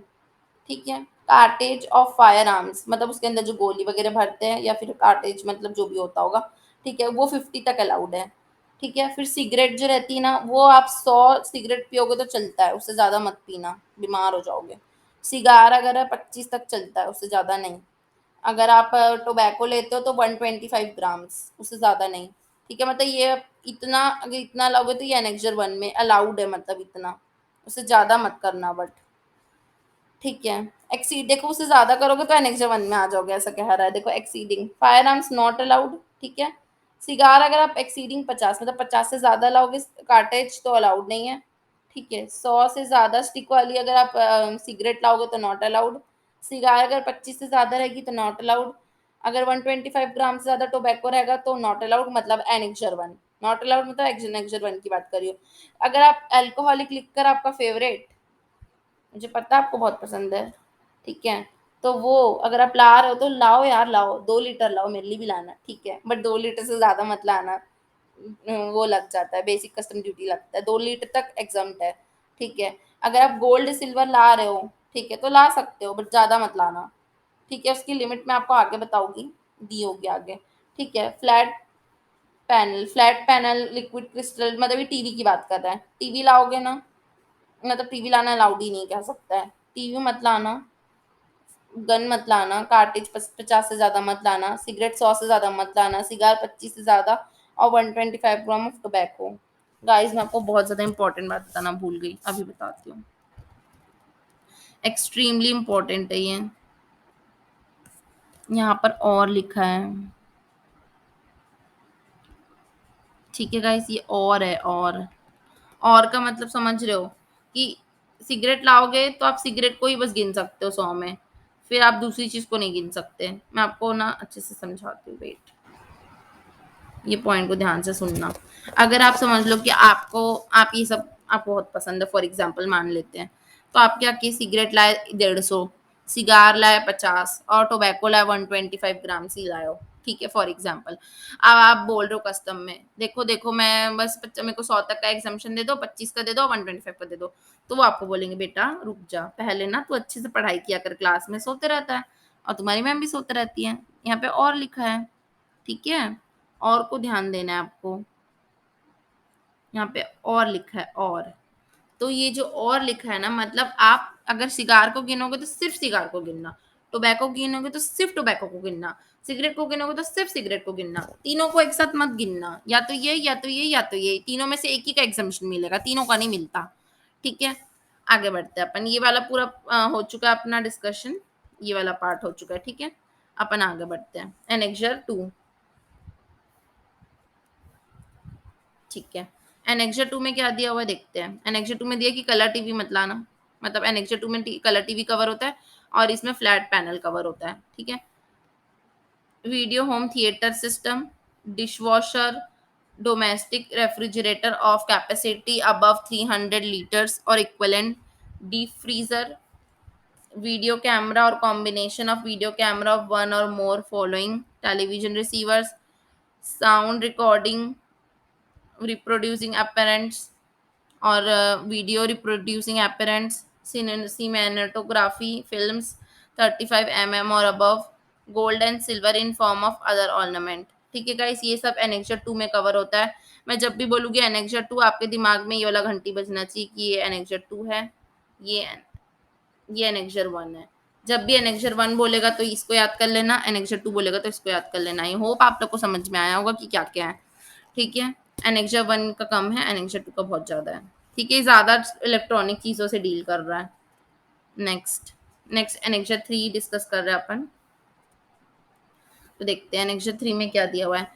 ठीक है, कार्टेज ऑफ फायर आर्म्स मतलब उसके अंदर जो गोली वगैरह भरते हैं, या फिर कार्टेज मतलब जो भी होता होगा। ठीक है, वो 50 तक अलाउड है। ठीक है, फिर सिगरेट जो रहती है ना, वो आप 100 सिगरेट पियोगे तो चलता है, उससे ज़्यादा मत पीना, बीमार हो जाओगे। सिगार अगर है 25 तक चलता है, उससे ज़्यादा नहीं। अगर आप टोबैको लेते हो तो 125 ग्राम्स, उससे ज़्यादा नहीं। ठीक है, मतलब ये इतना, अगर इतना लोगे तो ये एनेक्चर 1 में अलाउड है, मतलब इतना, उससे ज़्यादा मत करना बट। ठीक है, एक्सीड देखो, उससे ज्यादा करोगे तो एनेक्चर 1 में आ जाओगे, ऐसा कह रहा है। देखो exceeding fire arms not allowed. ठीक है, सिगार अगर आप एक्सीडिंग 50, मतलब 50 से ज्यादा लाओगे कार्टेज, तो अलाउड नहीं है। ठीक है, 100 से ज्यादा स्टिक वाली अगर आप सिगरेट लाओगे तो नॉट अलाउड। सिगार अगर 25 से ज्यादा रहेगी तो नॉट अलाउड। अगर 125 ग्राम से ज्यादा टोबैको रहेगा तो नॉट अलाउड, मतलब एनेक्चर 1। नॉट अलाउड मतलब एनेक्चर 1 की बात करियो। अगर आप अल्कोहलिक लिकर, आपका फेवरेट, मुझे पता है आपको बहुत पसंद है, ठीक है, तो वो अगर आप ला रहे हो तो लाओ यार, लाओ 2 लीटर लाओ, मेरे लिए भी लाना, ठीक है, बट 2 लीटर से ज्यादा मत लाना। वो लग जाता है, बेसिक कस्टम ड्यूटी लगता है, 2 लीटर तक एग्जाम्प्ट है। ठीक है, अगर आप गोल्ड सिल्वर ला रहे हो, ठीक है, तो ला सकते हो, बट ज्यादा मत लाना। ठीक है, उसकी लिमिट मैं आपको आगे बताऊंगी, दी होगी आगे। ठीक है, फ्लैट पैनल लिक्विड क्रिस्टल, मतलब ये टीवी की बात कर रहा है। टीवी लाओगे ना, मतलब टीवी लाना अलाउड ही नहीं कह सकता है। टीवी मत लाना, गन मत लाना, कार्टेज 50 से ज्यादा मत लाना, सिगरेट 100 से ज्यादा मत लाना, सिगार 25 से ज्यादा, और 125 ग्राम ऑफ टोबैको। गाइस मैं आपको बहुत ज्यादा इंपॉर्टेंट बात बताना भूल गई, अभी बताती हूँ। एक्सट्रीमली इम्पोर्टेंट है ये। यहाँ पर और लिखा है, ठीक है गाइस, ये और है। और का मतलब समझ रहे हो कि सिगरेट लाओगे तो आप सिगरेट को ही बस गिन सकते हो 100 में, फिर आप दूसरी चीज को नहीं गिन सकते। मैं आपको ना अच्छे से समझाती हूँ, वेट, ये पॉइंट को ध्यान से सुनना। अगर आप समझ लो कि आप ये सब आपको बहुत पसंद है, फॉर एग्जाम्पल मान लेते हैं, तो आप क्या किए, सिगरेट लाए 150, सिगार लाए 50 और टोबैको लाए 125 ग्राम सी लाए हो, ठीक है, फॉर एग्जाम्पल। अब आप बोल रहे हो कस्टम में, देखो देखो मैं बस मेरे को 100 तक का एग्जाम्पशन दे दो, 25 का दे दो, 125 का दे दो। तो वो आपको बोलेंगे बेटा रुक जा, पहले ना तू अच्छे से पढ़ाई किया कर, क्लास में सोते रहता है और तुम्हारी मैम भी सोते रहती है। यहाँ पे और लिखा है, ठीक है, और को ध्यान देना है आपको। यहाँ पे और लिखा है और, तो ये जो और लिखा है ना, मतलब आप अगर सिगार को गिनोगे तो सिर्फ सिगार को गिनना, टोबैको गिनोगे तो सिर्फ टोबैको को गिनना, सिगरेट को गिनोगे तो सिर्फ सिगरेट को गिनना, तीनों को एक साथ मत गिनना, या तो ये या तो ये या तो ये, तीनों में से एक ही का एग्जाम्पशन मिलेगा, तीनों का नहीं मिलता, ठीक है। आगे बढ़ते हैं अपन, ये वाला पूरा हो चुका है अपना डिस्कशन, ये वाला पार्ट हो चुका है, ठीक है। अपन आगे बढ़ते हैं, एनेक्जर 2, ठीक है। एनेक्जर 2 में क्या दिया हुआ है देखते हैं। एनेक्जर 2 में दिया कि कलर टीवी मत लाना, मतलब एनेक्जर 2 में कलर टीवी कवर होता है और इसमें फ्लैट पैनल कवर होता है, ठीक है। Video home theatre system, dishwasher, domestic refrigerator of capacity above 300 litres और equivalent, deep freezer, video camera और combination of video camera of one or more following, television receivers, sound recording reproducing apparatus और video reproducing apparatus, cinematography films 35 mm और above, gold and silver in form of other ornament, ठीक है guys, ये सब annexure 2 में cover होता है। मैं जब भी बोलूँगी एनेक्जर 2, आपके दिमाग में ये वाला घंटी बजना चाहिए कि ये एनेक्जर 2 है, ये ये एनेक्जर 1 है। जब भी एनेक्जर 1 बोलेगा तो इसको याद कर लेना, एनेक्जर 2 बोलेगा तो इसको याद कर लेना। आई होप आप लोग को समझ में आया होगा कि क्या क्या है, ठीक है। एनेक्जर 1 का कम है, एनेक्जर 2 का बहुत ज़्यादा है, ठीक है, ज़्यादा इलेक्ट्रॉनिक चीज़ों से डील कर रहा है। नेक्स्ट, एनेक्जर 3 डिस्कस कर रहे हैं अपन, तो देखते हैं एनेक्जर 3 में क्या दिया हुआ है।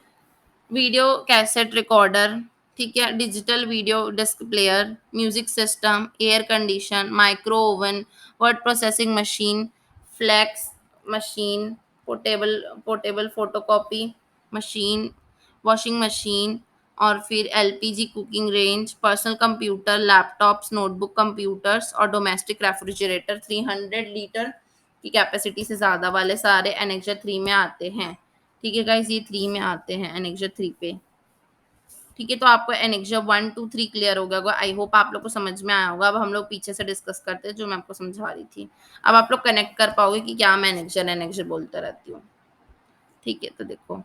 वीडियो कैसेट रिकॉर्डर, ठीक है, digital video disc player, music system, air condition, micro oven, word processing machine, fax machine, portable portable photocopy machine, washing machine, और फिर LPG cooking range, personal computer, laptops, notebook computers और domestic refrigerator 300 litre की capacity से ज़्यादा वाले सारे annexure 3 में आते हैं, ठीक है गाइस, ये 3 में आते हैं एनेक्जर 3 पे, ठीक है। तो आपको एनेक्जर 1 2 3 क्लियर हो गया होगा, आई होप आप लोग को समझ में आया होगा। अब हम लोग पीछे से डिस्कस करते हैं जो मैं आपको समझा रही थी, अब आप लोग कनेक्ट कर पाओगे कि क्या मैं एनेक्जर एनेक्जर बोलते रहती हूँ, ठीक है। तो देखो,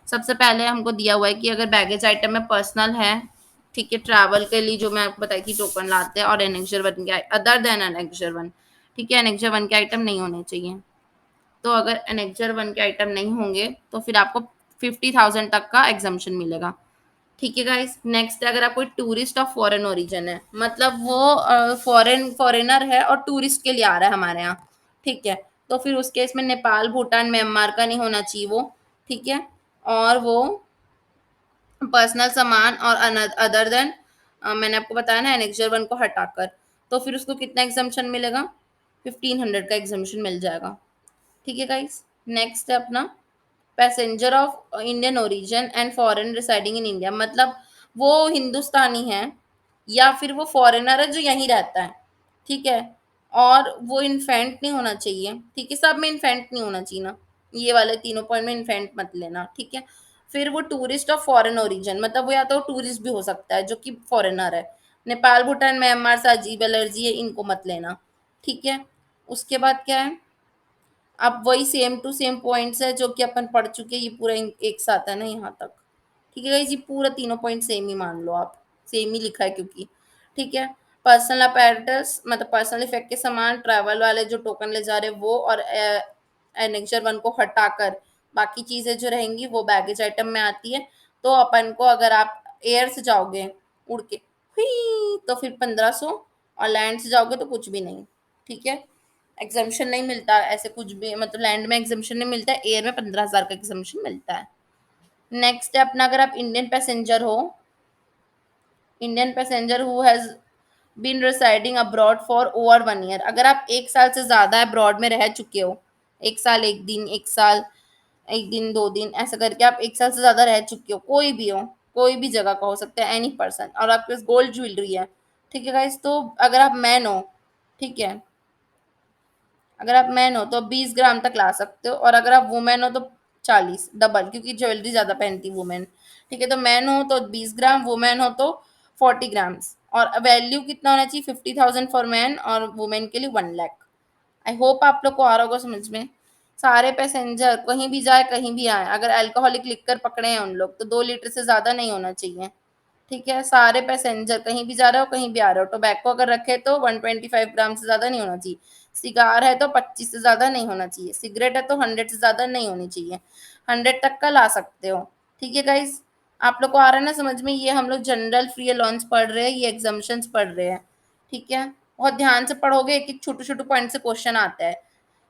सबसे पहले हमको दिया हुआ है कि अगर बैगेज आइटम में पर्सनल है, ठीक है, ट्रैवल के लिए जो मैं आपको बताई थी टोकन लाते हैं, और एनेक्जर 1 के अदर देन एनेक्जर 1, ठीक है, एनेक्जर 1 के आइटम नहीं होने चाहिए। तो अगर एनेक्जर 1 के आइटम नहीं होंगे तो फिर आपको 50,000 तक का एग्जाम्पशन मिलेगा, ठीक है गाइस। नेक्स्ट, अगर आप कोई टूरिस्ट ऑफ फॉरेन ओरिजिन है, मतलब वो फॉरेनर है और टूरिस्ट के लिए आ रहा है हमारे यहाँ, ठीक है, तो फिर उस केस में नेपाल, भूटान, म्यांमार का नहीं होना चाहिए वो, ठीक है। और वो पर्सनल सामान और अदर देन, मैंने आपको बताया ना एनेक्जर 1 को हटाकर, तो फिर उसको कितना एग्जाम्पशन मिलेगा, 1500 का एग्जाम्पशन मिल जाएगा, ठीक है गाइस। नेक्स्ट है अपना passenger of Indian origin and foreign residing in India, मतलब वो हिंदुस्तानी है या फिर वो फॉरेनर है जो यहीं रहता है, ठीक है, और वो इन्फेंट नहीं होना चाहिए, ठीक है, सब में इन्फेंट नहीं होना चाहिए ना, ये वाले तीनों पॉइंट में इन्फेंट मत लेना, ठीक है। फिर वो टूरिस्ट ऑफ फॉरेन ओरिजिन, मतलब वो या तो टूरिस्ट भी हो सकता है जो कि फॉरेनर है, नेपाल, भूटान, म्यांमार से अजीब एलर्जी है, इनको मत लेना, ठीक है। उसके बाद क्या है, अब वही सेम टू सेम पॉइंट्स है जो कि अपन पढ़ चुके हैं, ये पूरा एक साथ है ना यहाँ तक, ठीक है गाइस, ये पूरा तीनों पॉइंट सेम ही मान लो आप, सेम ही लिखा है क्योंकि, ठीक है। पर्सनल अपैरेटस, मतलब पर्सनल इफेक्ट के सामान, ट्रैवल वाले जो टोकन ले जा रहे हैं वो, और एनेक्जर 1 को हटाकर बाकी चीज़ें जो रहेंगी वो बैगेज आइटम में आती है। तो अपन को अगर आप एयर से जाओगे उड़ के हुई तो फिर 1500, और लैंड से जाओगे तो कुछ भी नहीं, ठीक है। एग्जम्पशन नहीं मिलता ऐसे कुछ भी, मतलब लैंड में एग्जम्पशन नहीं मिलता, एयर में 15,000 का एग्जम्पशन मिलता है। नेक्स्ट है अपना, अगर आप इंडियन पैसेंजर हो, Indian passenger who has been residing abroad for over 1 year, अगर आप 1 साल से ज़्यादा अब्रॉड में रह चुके हो, 1 साल 1 दिन, 1 साल 1 दिन 2 दिन, ऐसा करके आप 1 साल से ज़्यादा रह चुके हो, कोई भी हो, कोई भी जगह का हो सकता है, एनी पर्सन, और आपके पास गोल्ड ज्वेलरी है, ठीक है गाइस, तो अगर आप मैन हो, ठीक है, अगर आप मैन हो तो 20 ग्राम तक ला सकते हो, और अगर आप वुमेन हो तो 40, डबल, क्योंकि ज्वेलरी ज़्यादा पहनती वुमेन, ठीक है, तो मैन हो तो 20 ग्राम, वुमेन हो तो 40 ग्राम्स, और वैल्यू कितना होना चाहिए, 50,000 फॉर मैन, और वुमेन के लिए 1 लाख। आई होप आप लोग को आ रहा होगा समझ में। सारे पैसेंजर कहीं भी जाए कहीं भी आए, अगर अल्कोहलिक लिकर पकड़े हैं उन लोग तो 2 लीटर से ज़्यादा नहीं होना चाहिए, ठीक है, सारे पैसेंजर कहीं भी जा रहे हो कहीं भी आ रहे हो, टोबैको अगर रखे तो 125 ग्राम से ज़्यादा नहीं होना चाहिए, सिगार है तो 25 से ज़्यादा नहीं होना चाहिए, सिगरेट है तो 100 से ज़्यादा नहीं होनी चाहिए, 100 तक का ला सकते हो, ठीक है गाइज। आप लोग को आ रहा है ना समझ में, ये हम लोग जनरल फ्री अलाउंस पढ़ रहे हैं, ये एग्जाम्पशंस पढ़ रहे हैं, ठीक है, बहुत ध्यान से पढ़ोगे, एक एक छोटे छोटे पॉइंट से क्वेश्चन आता है।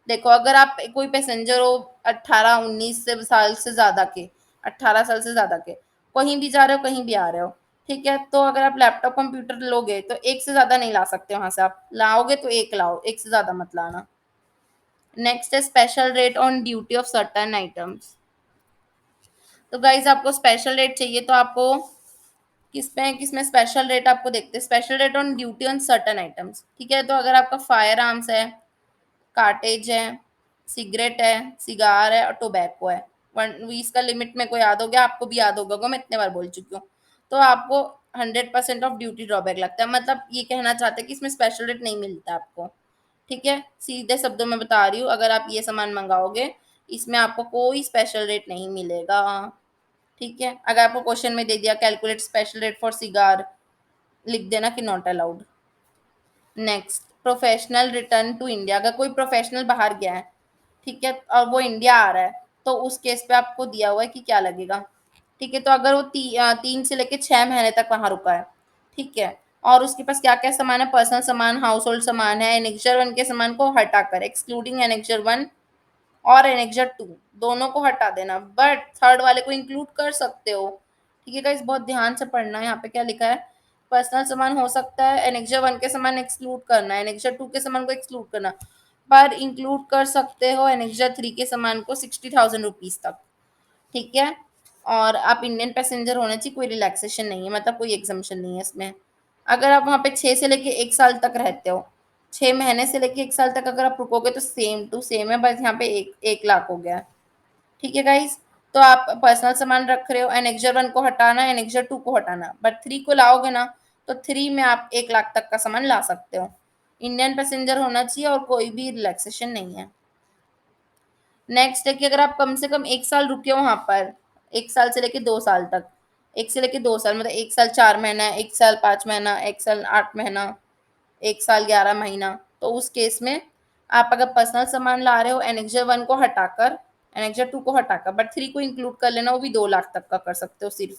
देखो अगर आप कोई पैसेंजर हो 18-19 से साल से ज़्यादा के, 18 साल से ज़्यादा के, कहीं भी जा रहे हो कहीं भी आ रहे हो, ठीक है, तो अगर आप लैपटॉप कंप्यूटर लोगे तो एक से ज़्यादा नहीं ला सकते, वहां से आप लाओगे तो एक लाओ, एक से ज़्यादा मत लाना। नेक्स्ट है special rate on duty of certain items. तो गाइज आपको स्पेशल रेट चाहिए तो आपको किसमें किसमें स्पेशल रेट आपको देखते हैं, special rate on duty on certain items, ठीक है, तो अगर आपका फायर आर्म्स है, कार्टेज है, सिगरेट है, सिगार है और टोबैको है, 120 का लिमिट में को याद हो गया, आपको भी याद होगा, मैं इतने बार बोल चुकी हूँ, तो आपको 100% ऑफ ड्यूटी ड्रॉबैक लगता है, मतलब ये कहना चाहते हैं कि इसमें स्पेशल रेट नहीं मिलता आपको, ठीक है, सीधे शब्दों में बता रही हूँ, अगर आप ये सामान मंगाओगे इसमें आपको कोई स्पेशल रेट नहीं मिलेगा, ठीक है, अगर आपको क्वेश्चन में दे दिया calculate special rate for cigar, लिख देना कि not allowed. Next, professional return to India, अगर कोई प्रोफेशनल बाहर गया है, ठीक है, और वो इंडिया आ रहा है, तो उस केस पे आपको दिया हुआ है कि क्या लगेगा, ठीक है, तो अगर वो 3 से लेके 6 महीने तक वहां रुका है, ठीक है, और उसके पास क्या क्या सामान है, पर्सनल सामान, हाउस होल्ड सामान है, एनेक्चर 1 के सामान को हटाकर, एक्सक्लूडिंग एनेक्चर 1 और एनेक्चर 2 दोनों को हटा देना, बट थर्ड वाले को इंक्लूड कर सकते हो, ठीक है गाइस, बहुत ध्यान से पढ़ना है, यहाँ पे क्या लिखा है, पर्सनल सामान हो सकता है, एनेक्चर 1 के सामान एक्सक्लूड करना है, एनेक्चर 2 के सामान को एक्सक्लूड करना, पर इंक्लूड कर सकते हो एनेक्चर 3 के सामान को 60,000 रुपीज तक, ठीक है, और आप इंडियन पैसेंजर होने चाहिए, कोई रिलैक्सेशन नहीं है, मतलब कोई एग्जामेशन नहीं है इसमें, अगर आप वहाँ पे 6 से लेके 1 साल तक रहते हो, 6 महीने से लेके 1 साल तक अगर आप रुकोगे तो सेम टू सेम है, बस यहाँ पे 1 लाख हो गया, ठीक है गाइज, तो आप पर्सनल सामान रख रहे हो, एनेक्चर 1 को हटाना, एनेक्चर 2 को हटाना, बट 3 को लाओगे ना तो 3 में आप 1 लाख तक का सामान ला सकते हो, इंडियन पैसेंजर होना चाहिए और कोई भी रिलैक्सेशन नहीं है। नेक्स्ट है कि अगर आप कम से कम 1 साल रुके हो वहां पर, 1 साल से लेके 2 साल तक, 1 से लेके 2 साल मतलब 1 साल 4 महीना, 1 साल 5 महीना, 1 साल 8 महीना, 1 साल 11 महीना, तो उस केस में आप अगर पर्सनल सामान ला रहे हो, एनेक्चर 1 को हटाकर, एनेक्चर 2 को हटाकर, बट 3 को इंक्लूड कर लेना, वो भी 2 लाख तक का कर सकते हो, सिर्फ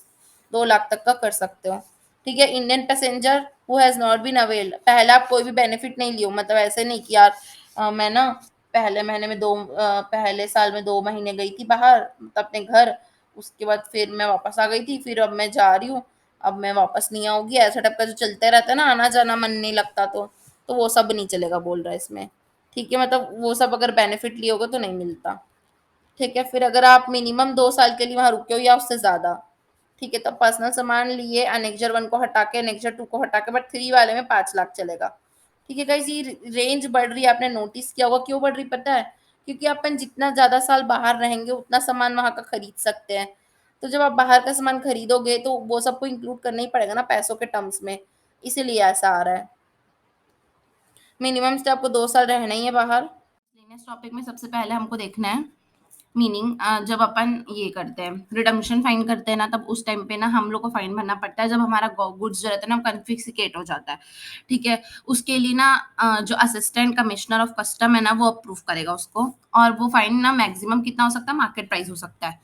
2 लाख तक का कर सकते हो, ठीक है। Indian passenger who has not been availed, पहले आप कोई भी बेनिफिट नहीं लियो, मतलब ऐसे नहीं कि यार मैं ना पहले साल में 2 महीने गई थी बाहर अपने घर, उसके बाद फिर मैं वापस आ गई थी, फिर अब मैं जा रही हूँ, अब मैं वापस नहीं आऊंगी, ऐसा टाइप का जो चलते रहता है ना, आना जाना मन नहीं लगता, तो वो सब नहीं चलेगा बोल रहा है इसमें, ठीक है, मतलब वो सब अगर बेनिफिट लिए होगा तो नहीं मिलता, ठीक है। फिर अगर आप मिनिमम 2 साल के लिए वहां रुके हो या उससे ज्यादा, ठीक है, तो पर्सनल सामान लिए, एनेक्चर 1 को हटा के, एनेक्चर 2 को हटा के, बट 3 वाले में 5 लाख चलेगा, ठीक है गाइस, ये रेंज बढ़ रही है, आपने नोटिस किया होगा, क्यों बढ़ रही पता है, क्योंकि अपन जितना ज्यादा साल बाहर रहेंगे उतना सामान वहां का खरीद सकते हैं, तो जब आप बाहर का सामान खरीदोगे तो वो सबको इंक्लूड करना ही पड़ेगा ना पैसों के टर्म्स में, इसीलिए ऐसा आ रहा है, मिनिमम से आपको 2 साल रहना ही है बाहर। इस टॉपिक में सबसे पहले हमको देखना है मीनिंग, जब अपन ये करते हैं रिडम्पशन फाइन करते हैं ना, तब उस टाइम पे ना हम लोग को फाइन भरना पड़ता है जब हमारा गुड्स जो रहता है ना कन्फिस्केट हो जाता है, ठीक है, उसके लिए ना जो असिस्टेंट कमिश्नर ऑफ कस्टम है ना वो अप्रूव करेगा उसको, और वो फाइन ना मैक्सिमम कितना हो सकता है, मार्केट प्राइस हो सकता है,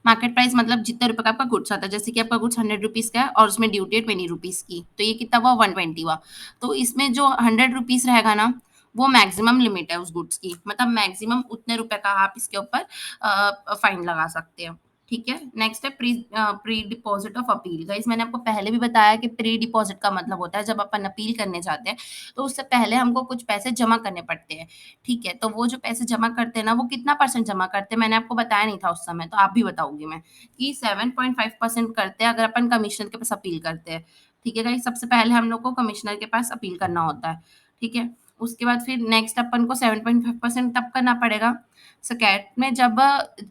मार्केट प्राइस मतलब जितने रुपए का आपका गुड्स आता है, जैसे कि आपका गुड्स 100 रुपीज का है और उसमें ड्यूटी है 20 रुपीज की, तो ये कितना हुआ 120 हुआ। तो इसमें जो 100 रुपीज रहेगा ना, वो मैक्सिमम लिमिट है उस गुड्स की, मतलब मैक्सिमम उतने रुपए का आप इसके ऊपर फाइन लगा सकते हो। ठीक है, नेक्स्ट है pre deposit of appeal. Guys मैंने आपको पहले भी बताया कि प्री डिपॉजिट का मतलब होता है जब अपन अपील करने जाते हैं तो उससे पहले हमको कुछ पैसे जमा करने पड़ते हैं। ठीक है, तो वो जो पैसे जमा करते हैं ना, वो कितना परसेंट जमा करते हैं मैंने आपको बताया नहीं था उस समय, तो आप भी बताऊंगी मैं कि 7.5% करते हैं अगर अपन कमिश्नर के पास अपील करते हैं। ठीक है गाइस, सबसे पहले हम लोग को कमिश्नर के पास अपील करना होता है। ठीक है, उसके बाद फिर नेक्स्ट अपन को 7.5% तब करना पड़ेगा स्कैट में, जब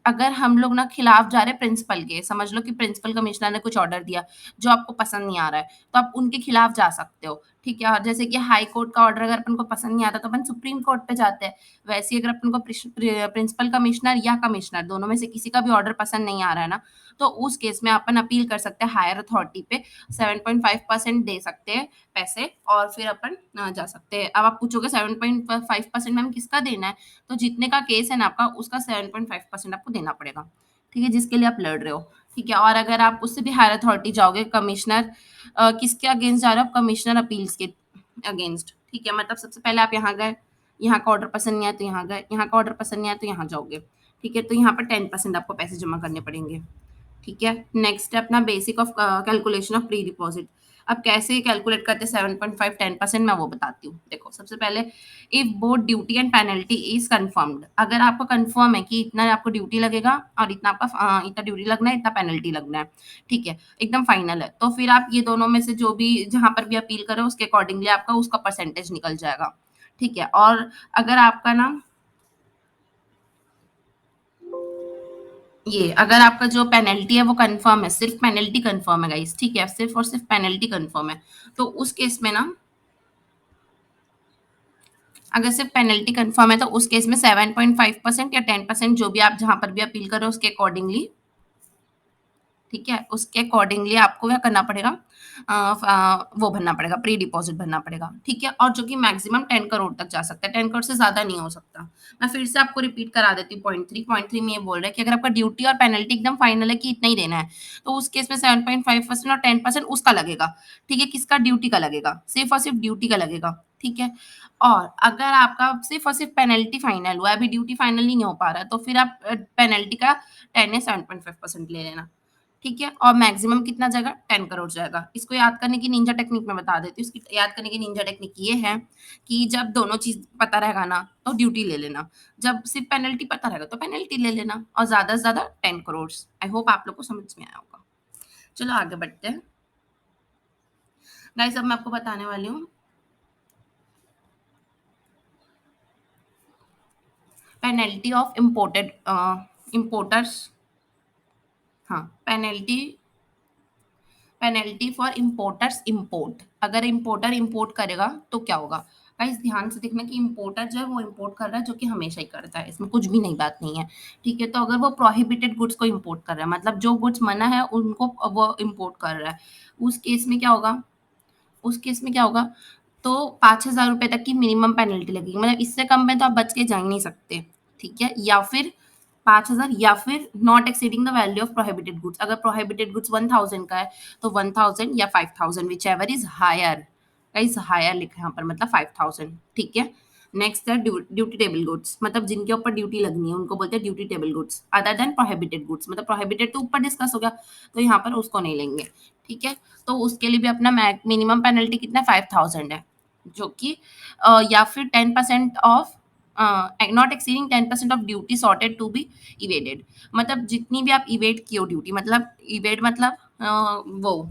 अगर हम लोग ना खिलाफ जा रहे हैं प्रिंसिपल के, समझ लो कि प्रिंसिपल कमिश्नर ने कुछ ऑर्डर दिया जो आपको पसंद नहीं आ रहा है, तो आप उनके खिलाफ जा सकते हो। ठीक है, और जैसे कि हाई कोर्ट का ऑर्डर अगर अपन को पसंद नहीं आता तो अपन सुप्रीम कोर्ट पे जाते हैं। वैसे ही अगर अपन को प्रिंसिपल कमिश्नर या कमिश्नर दोनों में से किसी का भी ऑर्डर पसंद नहीं आ रहा है ना, तो उस केस में अपन अपील कर सकते हैं हायर अथॉरिटी पे, 7.5% दे सकते हैं पैसे, और फिर अपन जा सकते हैं। अब आप पूछोगे 7.5% मैम किसका देना है, तो जितने का केस है ना आपका, उसका 7.5% आपको देना पड़ेगा। ठीक है, जिसके लिए आप लड़ रहे हो। ठीक है, और अगर आप उससे भी हायर अथॉरिटी जाओगे, कमिश्नर किसके अगेंस्ट जा रहे हो, आप कमिश्नर अपील्स के अगेंस्ट। ठीक है, मतलब सबसे पहले आप यहाँ गए, यहाँ का ऑर्डर पसंद नहीं आया तो यहाँ गए, यहाँ का ऑर्डर पसंद नहीं आया तो यहाँ जाओगे। ठीक है, तो यहाँ पर 10% आपको पैसे जमा करने पड़ेंगे। ठीक है, नेक्स्ट है अपना basic of calculation of pre deposit. अब कैसे कैलकुलेट करते हैं 7.5 10%, मैं वो बताती हूँ। देखो, सबसे पहले if both duty and penalty is confirmed, अगर आपको कंफर्म है कि इतना आपको ड्यूटी लगेगा और इतना आपका इतना ड्यूटी लगना है, इतना पेनल्टी लगना है, ठीक है, एकदम फाइनल है, तो फिर आप ये दोनों में से जो भी जहां पर भी अपील करो उसके अकॉर्डिंगली आपका उसका परसेंटेज निकल जाएगा। ठीक है, और अगर आपका ना ये अगर आपका जो पेनल्टी है वो कंफर्म है, सिर्फ पेनल्टी कंफर्म है गाइस, ठीक है, सिर्फ और सिर्फ पेनल्टी कंफर्म है, तो उस केस में ना, अगर सिर्फ पेनल्टी कंफर्म है तो उस केस में 7.5% या 10% जो भी आप जहां पर भी अपील करो उसके अकॉर्डिंगली, ठीक है, उसके अकॉर्डिंगली आपको क्या करना पड़ेगा, वो भरना पड़ेगा, प्री डिपॉजिट भरना पड़ेगा। ठीक है, और जो कि मैक्सिमम 10 करोड़ तक जा सकता है, 10 करोड़ से ज्यादा नहीं हो सकता। मैं फिर से आपको रिपीट करा देती हूँ। पॉइंट थ्री में ये बोल रहा है कि अगर आपका ड्यूटी और पेनल्टी एकदम फाइनल है कि इतना ही देना है, तो उस केस में 7.5% और 10% उसका लगेगा। ठीक है, किसका, ड्यूटी का लगेगा, सिर्फ और सिर्फ ड्यूटी का लगेगा। ठीक है, और अगर आपका सिर्फ और सिर्फ पेनल्टी फाइनल हुआ है, अभी ड्यूटी फाइनल नहीं हो पा रहा है, तो फिर आप पेनल्टी का 10 या 7.5% ले लेना। ठीक है, और मैक्सिमम कितना जाएगा, 10 करोड़ जाएगा। इसको याद करने की निंजा टेक्निक मैं बता देती हूँ। इसकी याद करने की निंजा टेक्निक ये है कि जब दोनों चीज पता रहेगा ना तो ड्यूटी ले लेना, जब सिर्फ पेनल्टी पता रहेगा तो पेनल्टी ले लेना, और ज्यादा से ज्यादा 10 करोड़। आई होप आप लोग को समझ में आया होगा। चलो आगे बढ़ते हैं गाइस, अब मैं आपको बताने वाली हूँ पेनल्टी ऑफ इम्पोर्टेड इम्पोर्टर्स। हाँ, penalty penalty for importers import, अगर इम्पोर्टर इम्पोर्ट करेगा तो क्या होगा। गाइस ध्यान से देखना कि इम्पोर्टर जो है वो इम्पोर्ट कर रहा है, जो कि हमेशा ही करता है, इसमें कुछ भी नई बात नहीं है। ठीक है, तो अगर वो प्रोहिबिटेड गुड्स को इम्पोर्ट कर रहा है, मतलब जो गुड्स मना है उनको वो इम्पोर्ट कर रहा है, उस केस में क्या होगा, उस केस में क्या होगा, तो 5,000 रुपए तक की मिनिमम पेनल्टी लगेगी, मतलब इससे कम में तो आप बच के जा ही नहीं सकते। ठीक है, या फिर 5,000, या फिर not exceeding the value of prohibited goods, अगर प्रोहिबिटेड गुड्स 1,000 का है तो 1,000 या 5,000 whichever is higher. Is higher लिखा है यहाँ पर, मतलब 5,000। ठीक है, नेक्स्ट है ड्यूटी टेबल गुड्स, मतलब जिनके ऊपर ड्यूटी लगनी है उनको बोलते हैं duty table goods, other than prohibited goods, मतलब प्रोहिबिटेड तो ऊपर डिस्कस हो गया, तो यहाँ पर उसको नहीं लेंगे। ठीक है, तो उसके लिए भी अपना मिनिमम पेनल्टी कितना 5,000 है, जो कि या फिर 10% of not exceeding 10% of duty sorted to be evaded, मतलब जितनी भी आप इवेड की हो ड्यूटी, मतलब इवेड मतलब वो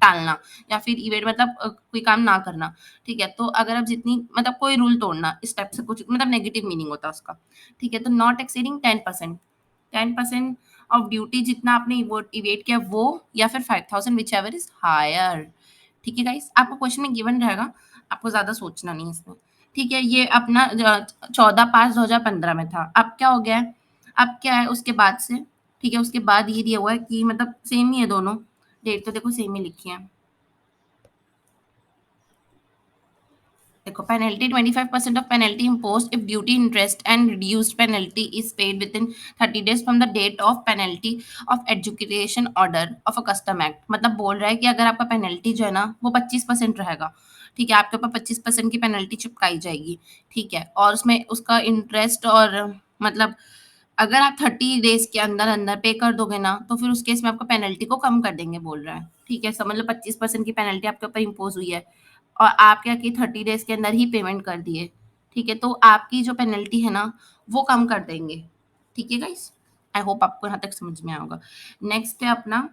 टालना, या फिर इवेड मतलब कोई काम ना करना। ठीक है, तो अगर आप जितनी, मतलब कोई रूल तोड़ना, इस टाइप से कुछ, मतलब नेगेटिव मीनिंग होता है उसका। ठीक है, तो नॉट एक्सीडिंग 10% ऑफ ड्यूटी जितना आपने इवेट किया वो, या फिर 5,000 विच एवर इज हायर। ठीक है गाइस, आपको क्वेश्चन में गिवन रहेगा, आपको ज्यादा सोचना नहीं है इसमें। ठीक है, ये अपना 14/5/2015 में था। अब क्या हो गया है, अब क्या है उसके बाद से, ठीक है, उसके बाद ये दिया हुआ है कि मतलब सेम ही है दोनों, डेट तो देखो सेम ही लिखी है। देखो penalty 25% of penalty impose if duty interest and reduced penalty is paid within 30 days from the date of penalty of education order of a custom act. मतलब बोल रहा है कि अगर आपका पेनल्टी जो है ना वो 25% रहेगा, ठीक है, आपके ऊपर 25% की पेनल्टी चिपकाई जाएगी, ठीक है, और उसमें उसका इंटरेस्ट और मतलब अगर आप 30 days के अंदर अंदर पे कर दोगे ना तो फिर उस केस में आपको पेनल्टी को कम कर देंगे बोल रहा है, ठीक है। समझ लो 25% की पेनल्टी आपके ऊपर इम्पोज हुई है और आप क्या कि 30 days के अंदर ही पेमेंट कर दिए, ठीक है, तो आपकी जो पेनल्टी है ना वो कम कर देंगे, ठीक है गाइस। आई होप आपको यहाँ तक समझ में आया होगा। नेक्स्ट है अपना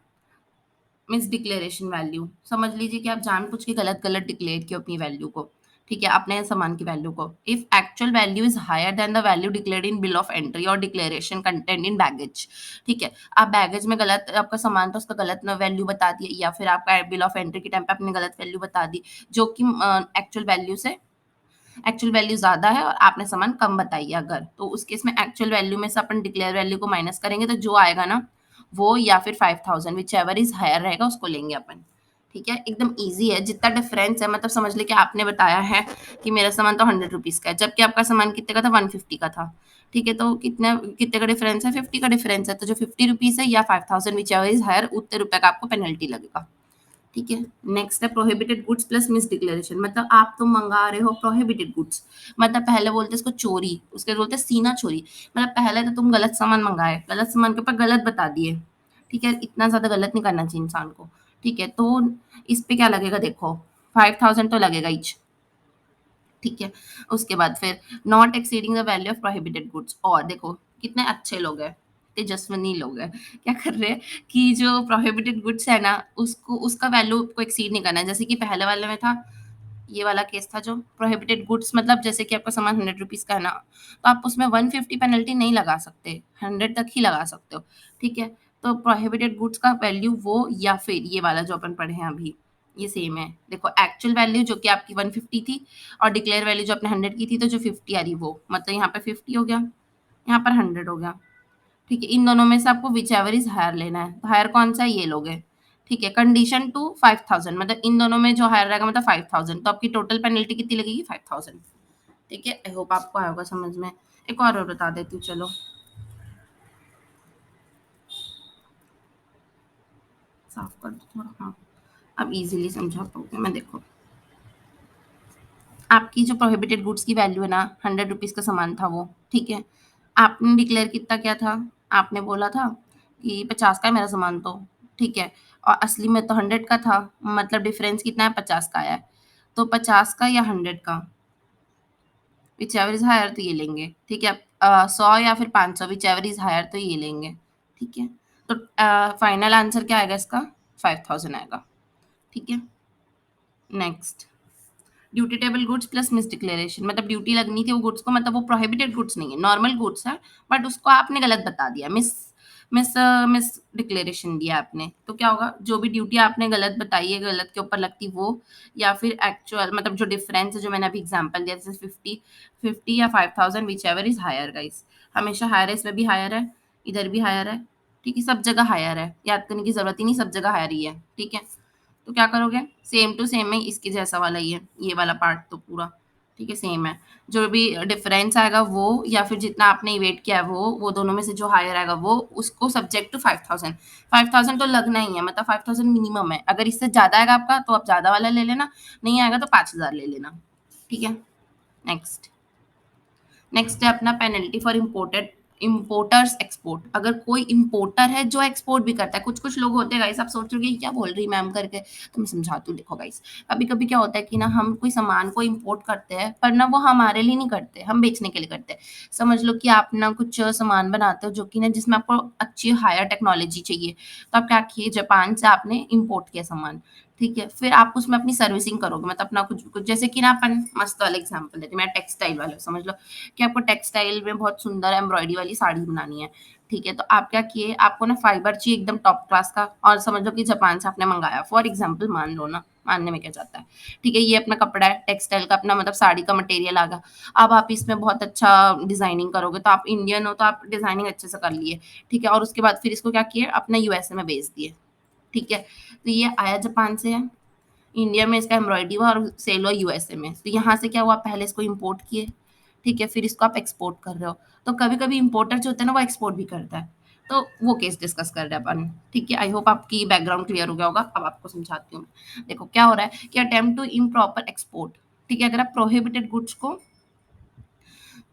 मिस डिक्लेरेशन वैल्यू। समझ लीजिए कि आप जानबूझ के गलत गलत डिक्लेयर किया अपनी वैल्यू को, ठीक है, अपने सामान की वैल्यू को। If actual value is higher than the value declared in bill of entry और डिक्लेरेशन कंटेंट इन बैगेज, ठीक है, आप बैगेज में गलत आपका सामान था उसका गलत वैल्यू बता दिया या फिर आपका बिल ऑफ एंट्री के टाइम पे आपने गलत वैल्यू बता दी जो कि एक्चुअल वैल्यू ज्यादा है और आपने सामान कम बताई है, अगर तो उस केस में एक्चुअल वैल्यू में से अपन डिक्लेयर वैल्यू को माइनस करेंगे तो जो आएगा ना वो या फिर 5000 विच एवर इज हायर रहेगा उसको लेंगे अपन, ठीक है। एकदम ईजी है, जितना डिफरेंस है मतलब समझ ले कि आपने बताया है कि मेरा सामान तो 100 रुपीज का है जबकि आपका सामान कितने का था 150 का था, ठीक है, तो कितने कितने का डिफरेंस है 50 का डिफरेंस है, तो जो 50 रुपीज है या 5000 विच एवर इज हायर उतने रुपए का आपको पेनल्टी लगेगा, ठीक है। नेक्स्ट है prohibited goods plus miss declaration. मतलब आप तो मंगा रहे हो प्रोहिबिटेड गुड्स, मतलब पहले बोलते इसको चोरी, उसके बोलते सीना चोरी। मतलब पहले तो तुम गलत सामान मंगाए, गलत सामान के ऊपर गलत बता दिए, ठीक है, इतना ज्यादा गलत नहीं करना चाहिए इंसान को, ठीक है। तो इस पे क्या लगेगा देखो 5000 तो लगेगा इच, ठीक है। उसके बाद फिर not exceeding the value of prohibited goods. और देखो कितने अच्छे लोग हैं, तेजस्विनी लोग हैं, क्या कर रहे हैं कि जो प्रोहिबिटेड गुड्स है ना उसको उसका वैल्यू को एक्सीड नहीं करना है। जैसे कि पहले वाले में था, ये वाला केस था जो प्रोहिबिटेड गुड्स, मतलब जैसे कि आपका सामान 100 रुपीज का है ना तो आप उसमें 150 पेनल्टी नहीं लगा सकते, 100 तक ही लगा सकते हो, ठीक है। तो प्रोहिबिटेड गुड्स का वैल्यू वो या फिर ये वाला जो अपन पढ़े हैं अभी ये सेम है। देखो एक्चुअल वैल्यू जो कि आपकी 150 थी और डिक्लेयर वैल्यू जो आपने 100 की थी तो जो 50 आ रही वो मतलब यहाँ पे 50 हो गया, यहाँ पर 100 हो गया, ठीक है। इन दोनों में से आपको विच एवर इज हायर लेना है, तो हायर कौन सा है ये लोगे, ठीक है। कंडीशन टू 5000 मतलब इन दोनों में जो हायर रहेगा मतलब 5000, तो आपकी टोटल पेनल्टी कितनी लगेगी 5000, ठीक है। आई होप आपको आया होगा समझ में। एक और बता देती हूँ चलो, साफ कर दो थोड़ा, हाँ अब इजीली समझा पाओगे मैं। देखो आपकी जो प्रोहिबिटेड गुड्स की वैल्यू है ना 100 रुपीज का सामान था वो, ठीक है, आपने डिक्लेयर कितना क्या था, आपने बोला था कि 50 का है मेरा सामान तो, ठीक है, और असली में तो 100 का था, मतलब डिफरेंस कितना है 50 का आया है, तो 50 का या 100 का विच एवर इज हायर तो ये लेंगे, ठीक है। 100 या फिर 500 विच एवर इज हायर तो ये लेंगे, ठीक है। तो फाइनल आंसर क्या आएगा इसका 5000 आएगा, ठीक है। Next duty table goods plus miss declaration. मतलब ड्यूटी लगनी थी वो गुड्स को, मतलब वो प्रोहिबिटेड गुड्स नहीं है, नॉर्मल गुड्स है, बट उसको आपने गलत बता दिया, मिस मिस मिस डिक्लेरेशन दिया आपने, तो क्या होगा जो भी ड्यूटी आपने गलत बताई है गलत के ऊपर लगती वो, या फिर एक्चुअल मतलब जो डिफरेंस है जो मैंने अभी एग्जांपल दिया जैसे 50 या 5000 whichever is higher guys, हमेशा हायर है, इसमें भी हायर है, इधर भी हायर है, ठीक है, सब जगह हायर है, याद करने की जरूरत ही नहीं, सब जगह हायर ही है, ठीक है। तो क्या करोगे सेम टू सेम है, इसके जैसा वाला ही है ये वाला पार्ट तो पूरा, ठीक है, सेम है। जो भी डिफरेंस आएगा वो या फिर जितना आपने इवेट किया है वो दोनों में से जो हायर आएगा वो उसको सब्जेक्ट टू 5000, 5000 तो लगना ही है, मतलब 5000 मिनिमम है, अगर इससे ज्यादा आएगा आपका तो आप ज्यादा वाला ले लेना, नहीं आएगा तो 5000 ले लेना, ठीक है। नेक्स्ट नेक्स्ट है अपना penalty for imported importers export. अगर कोई इम्पोर्टर है जो एक्सपोर्ट भी करता है, कुछ कुछ लोग होते हैं गाइस, आप सोच रहे हो कि क्या बोल रही मैम करके, तो मैं समझाती हूँ। देखो गाइस कभी कभी क्या होता है कि ना हम कोई सामान को इम्पोर्ट करते हैं पर ना वो हमारे लिए नहीं करते, हम बेचने के लिए करते हैं। समझ लो कि आप ना कुछ सामान बनाते हो जो कि ना जिसमें आपको अच्छी हायर टेक्नोलॉजी चाहिए, तो आप क्या किए जापान से आपने इम्पोर्ट किया सामान, ठीक है, फिर आप उसमें अपनी सर्विसिंग करोगे, मतलब अपना कुछ कुछ जैसे कि ना अपन मस्त वाला एग्जांपल देते हैं, मैं टेक्सटाइल वाला समझ लो कि आपको टेक्सटाइल में बहुत सुंदर एम्ब्रॉयडरी वाली साड़ी बनानी है, ठीक है, तो आप क्या किए आपको ना फाइबर चाहिए एकदम टॉप क्लास का, और समझ लो कि जापान से आपने मंगाया फॉर एग्जाम्पल, मान लो ना, मानने में क्या जाता है, ठीक है, ये अपना कपड़ा है टेक्सटाइल का अपना मतलब साड़ी का मटेरियल आ गया, अब आप इसमें बहुत अच्छा डिजाइनिंग करोगे, तो आप इंडियन हो तो आप डिजाइनिंग अच्छे से कर लिए, ठीक है, और उसके बाद फिर इसको क्या किए अपना यूएसए में भेज दिए, ठीक है, तो ये आया जापान से है, इंडिया में इसका एम्ब्रॉयडरी हुआ और सेल हुआ यूएसए में। तो यहाँ से क्या हुआ, पहले इसको इम्पोर्ट किए, ठीक है, फिर इसको आप एक्सपोर्ट कर रहे हो। तो कभी कभी इम्पोर्टर जो होता है ना वो एक्सपोर्ट भी करता है। तो वो केस डिस्कस कर रहे हैं अपन, ठीक है। आई होप आपकी बैकग्राउंड क्लियर हो गया होगा। अब आपको समझाती हूँ मैं। देखो क्या हो रहा है कि अटेम्प्ट टू इम्प्रॉपर एक्सपोर्ट, ठीक है। अगर आप प्रोहिबिटेड गुड्स को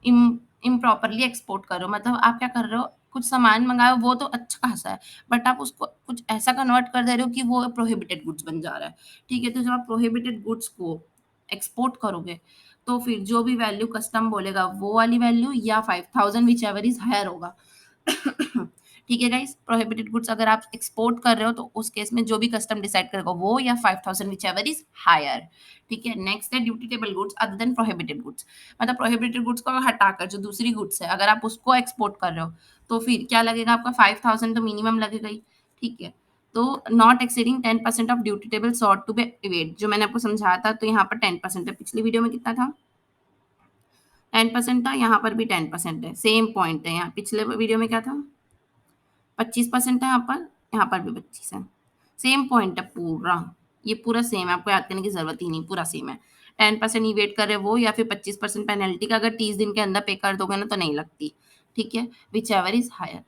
इम्प्रॉपरली एक्सपोर्ट करो, मतलब आप क्या कर रहे हो, कुछ सामान मंगाओ वो तो अच्छा खासा है, बट आप उसको कुछ ऐसा कन्वर्ट कर दे रहे हो कि वो प्रोहिबिटेड गुड्स बन जा रहा है, ठीक है। तो जब आप प्रोहिबिटेड गुड्स को एक्सपोर्ट करोगे तो फिर जो भी वैल्यू कस्टम बोलेगा वो वाली वैल्यू या 5000 विच एवर इज हायर होगा। ठीक है गाइस, प्रोहिबिटेड गुड्स अगर आप एक्सपोर्ट कर रहे हो तो उस केस में जो भी कस्टम डिसाइड करेगा वो या 5000 विच एवर इज हायर, ठीक है। नेक्स्ट है duty table goods other than prohibited goods, मतलब प्रोहिबिटेड गुड्स को हटाकर जो दूसरी गुड्स है अगर आप उसको एक्सपोर्ट कर रहे हो तो फिर क्या लगेगा आपका 5000 तो मिनिमम लगेगा ही, ठीक है। तो not exceeding 10% of duty table sought to be evaded, जो मैंने आपको समझाया था, तो यहाँ पर 10% है। पिछली वीडियो में कितना था, 10% था, यहाँ पर भी 10% है, सेम पॉइंट है। यहाँ पिछले वीडियो में क्या था, 25% है, यहाँ पर भी 25 है, सेम पॉइंट है पूरा। ये पूरा सेम है, आपको याद करने की जरूरत ही नहीं, पूरा सेम है। 10% वेट कर रहे वो या फिर 25% पेनल्टी का अगर 30 दिन के अंदर पे कर दोगे ना तो नहीं लगती, ठीक है। Whichever is higher.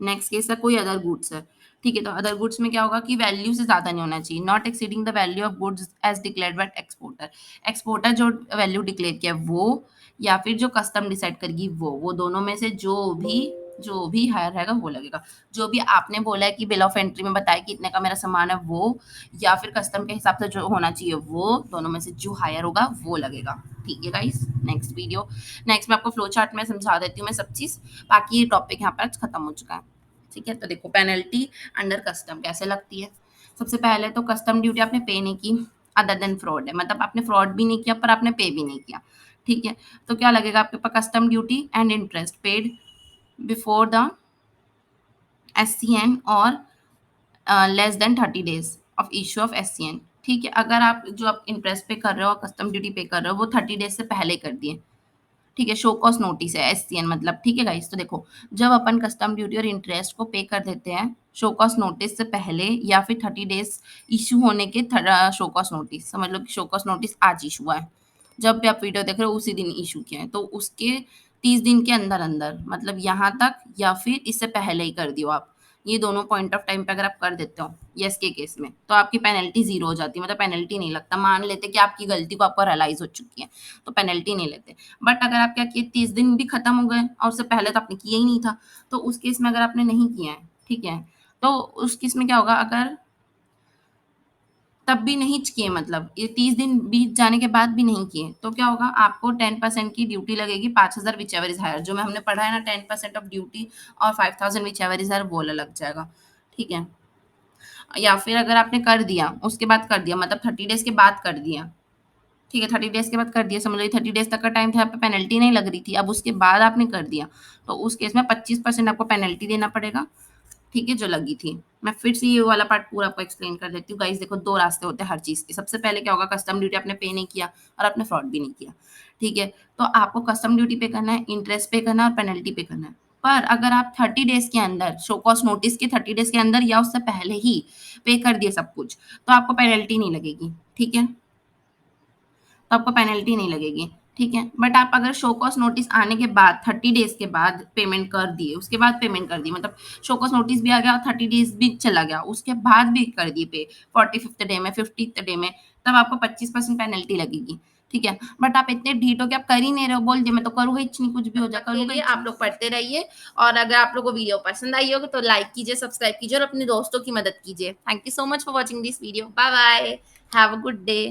Next case है कोई अदर गुड्स है, ठीक है। तो अदर गुड्स में क्या होगा कि वैल्यू से ज्यादा नहीं होना चाहिए, not exceeding the value of goods as declared by exporter. Exporter जो वैल्यू डिक्लेयर किया वो या फिर जो कस्टम डिसाइड करेगी वो दोनों में से जो भी हायर रहेगा वो लगेगा। जो भी आपने बोला है कि बिल ऑफ एंट्री में बताया कि इतने का मेरा सामान है वो, या फिर कस्टम के हिसाब से जो होना चाहिए वो, दोनों में से जो हायर होगा वो लगेगा, ठीक है गाइस। नेक्स्ट मैं आपको फ्लो चार्ट में समझा देती हूँ मैं सब चीज, बाकी ये टॉपिक यहाँ पर आज खत्म हो चुका है, ठीक है। तो देखो पेनल्टी अंडर कस्टम कैसे लगती है। सबसे पहले तो कस्टम ड्यूटी आपने पे नहीं की, अदर देन फ्रॉड है, मतलब आपने फ्रॉड भी नहीं किया पर आपने पे भी नहीं किया, ठीक है। तो क्या लगेगा आपके पास, custom duty and interest paid before the SCN or less than 30 days of issue of SCN, ठीक है। अगर आप जो आप इंटरेस्ट पे कर रहे हो, कस्टम ड्यूटी पे कर रहे हो, वो 30 डेज से पहले कर दिए, ठीक है। शो कॉस्ट नोटिस है SCN मतलब, ठीक है गाइस। तो देखो जब अपन कस्टम ड्यूटी और इंटरेस्ट को पे कर देते हैं शो कॉस्ट नोटिस से पहले या फिर 30 डेज इशू होने के, शो कॉस्ट नोटिस समझ लो कि शो कॉस्ट नोटिस आज इशू हुआ है, जब भी आप वीडियो देख रहे हो उसी दिन इशू किया है, तो उसके 30 दिन के अंदर अंदर, मतलब यहाँ तक या फिर इससे पहले ही कर दियो आप। ये दोनों पॉइंट ऑफ टाइम पे अगर आप कर देते हो यस के केस में तो आपकी पेनल्टी जीरो हो जाती है, मतलब पेनल्टी नहीं लगता। मान लेते कि आपकी गलती को आपको रियलाइज हो चुकी है तो पेनल्टी नहीं लेते। बट अगर आप क्या किए, 30 दिन भी खत्म हो गए और उससे पहले तो आपने किया ही नहीं था, तो उस केस में अगर आपने नहीं किया है, ठीक है, तो उस केस में क्या होगा, अगर तब भी नहीं किए, मतलब ये 30 दिन बीत जाने के बाद भी नहीं किए, तो क्या होगा, आपको 10% की ड्यूटी लगेगी, 5000 विच एवर इज हायर, जो मैं हमने पढ़ा है ना 10% ऑफ ड्यूटी और 5000 विच एवर इज हायर वो लग जाएगा, ठीक है। या फिर अगर आपने कर दिया, उसके बाद कर दिया, मतलब 30 डेज के बाद कर दिया, ठीक है, 30 डेज के बाद कर दिया, समझ लो 30 डेज तक का टाइम था, पे पेनल्टी नहीं लग रही थी, अब उसके बाद आपने कर दिया, तो उस केस में 25% आपको पेनल्टी देना पड़ेगा, ठीक है, जो लगी थी। मैं फिर से ये वाला पार्ट पूरा आपको एक्सप्लेन कर देती हूँ गाइस। देखो दो रास्ते होते हैं हर चीज़ के। सबसे पहले क्या होगा, कस्टम ड्यूटी आपने पे नहीं किया और आपने फ्रॉड भी नहीं किया, ठीक है, तो आपको कस्टम ड्यूटी पे करना है, इंटरेस्ट पे करना है और पेनल्टी पे करना है। पर अगर आप 30 डेज के अंदर, शो कॉस्ट नोटिस के 30 डेज के अंदर या उससे पहले ही पे कर दिए सब कुछ, तो आपको पेनल्टी नहीं लगेगी, ठीक है, तो आपको पेनल्टी नहीं लगेगी, ठीक है। बट आप अगर शो कॉस्ट नोटिस आने के बाद 30 डेज के बाद पेमेंट कर दिए, उसके बाद पेमेंट कर दी, मतलब शो कॉस्ट नोटिस भी आ गया और 30 डेज भी चला गया, उसके बाद भी कर दिए पे 45th डे में, 50th डे में, तब आपको 25% पेनल्टी लगेगी, ठीक है। बट आप इतने ढीठ हो कि आप कर ही नहीं रहे हो, बोल दिए मैं तो करूँगा ही नहीं, कुछ भी हो जाए करूँगा ही। आप लोग पढ़ते रहिए और अगर आप लोग को वीडियो पसंद आई होगी तो लाइक कीजिए, सब्सक्राइब कीजिए और अपने दोस्तों की मदद कीजिए। Thank you so much for watching this video. Bye bye, have a good day.